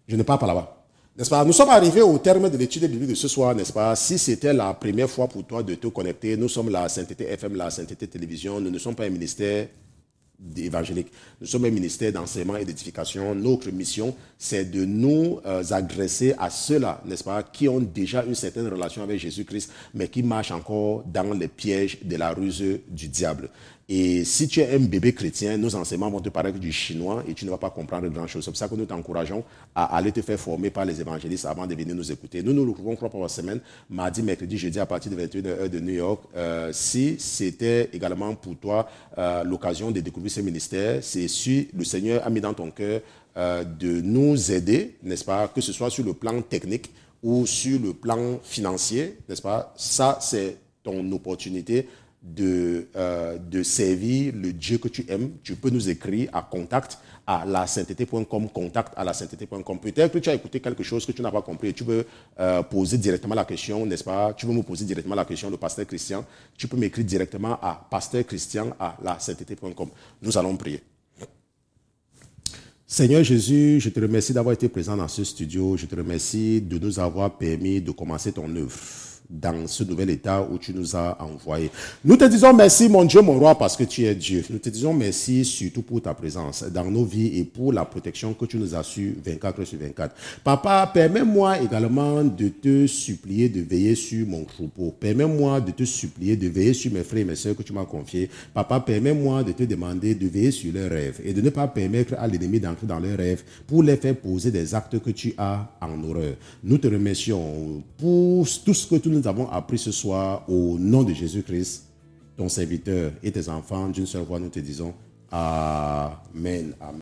Je ne pars pas là-bas. N'est-ce pas? Nous sommes arrivés au terme de l'étude biblique de ce soir, n'est-ce pas? Si c'était la première fois pour toi de te connecter, nous sommes la Sainteté FM, la Sainteté Télévision. Nous ne sommes pas un ministère évangélique. Nous sommes un ministère d'enseignement et d'édification. Notre mission, c'est de nous adresser à ceux-là, n'est-ce pas, qui ont déjà une certaine relation avec Jésus-Christ, mais qui marchent encore dans les pièges de la ruse du diable. Et si tu es un bébé chrétien, nos enseignements vont te paraître du chinois et tu ne vas pas comprendre grand-chose. C'est pour ça que nous t'encourageons à aller te faire former par les évangélistes avant de venir nous écouter. Nous nous retrouvons 3 fois par semaine, mardi, mercredi, jeudi à partir de 21h de New York. Si c'était également pour toi l'occasion de découvrir ce ministère, c'est si le Seigneur a mis dans ton cœur de nous aider, n'est-ce pas, que ce soit sur le plan technique ou sur le plan financier, n'est-ce pas, ça c'est ton opportunité de servir le Dieu que tu aimes. Tu peux nous écrire à contact@lasainteté.com, contact@lasainteté.com. Peut-être que tu as écouté quelque chose que tu n'as pas compris et tu peux poser directement la question, n'est-ce pas? Tu peux me poser directement la question, le pasteur Christian. Tu peux m'écrire directement à pasteurchristian@lasainteté.com. Nous allons prier. Seigneur Jésus, je te remercie d'avoir été présent dans ce studio. Je te remercie de nous avoir permis de commencer ton œuvre dans ce nouvel état où tu nous as envoyés. Nous te disons merci, mon Dieu, mon roi, parce que tu es Dieu. Nous te disons merci surtout pour ta présence dans nos vies et pour la protection que tu nous as su 24 sur 24. Papa, permets-moi également de te supplier de veiller sur mon troupeau. Permets-moi de te supplier de veiller sur mes frères et mes sœurs que tu m'as confiés. Papa, permets-moi de te demander de veiller sur leurs rêves et de ne pas permettre à l'ennemi d'entrer dans leurs rêves pour les faire poser des actes que tu as en horreur. Nous te remercions pour tout ce que tu nous avons appris ce soir au nom de Jésus-Christ, ton serviteur et tes enfants d'une seule voix, nous te disons Amen. Amen.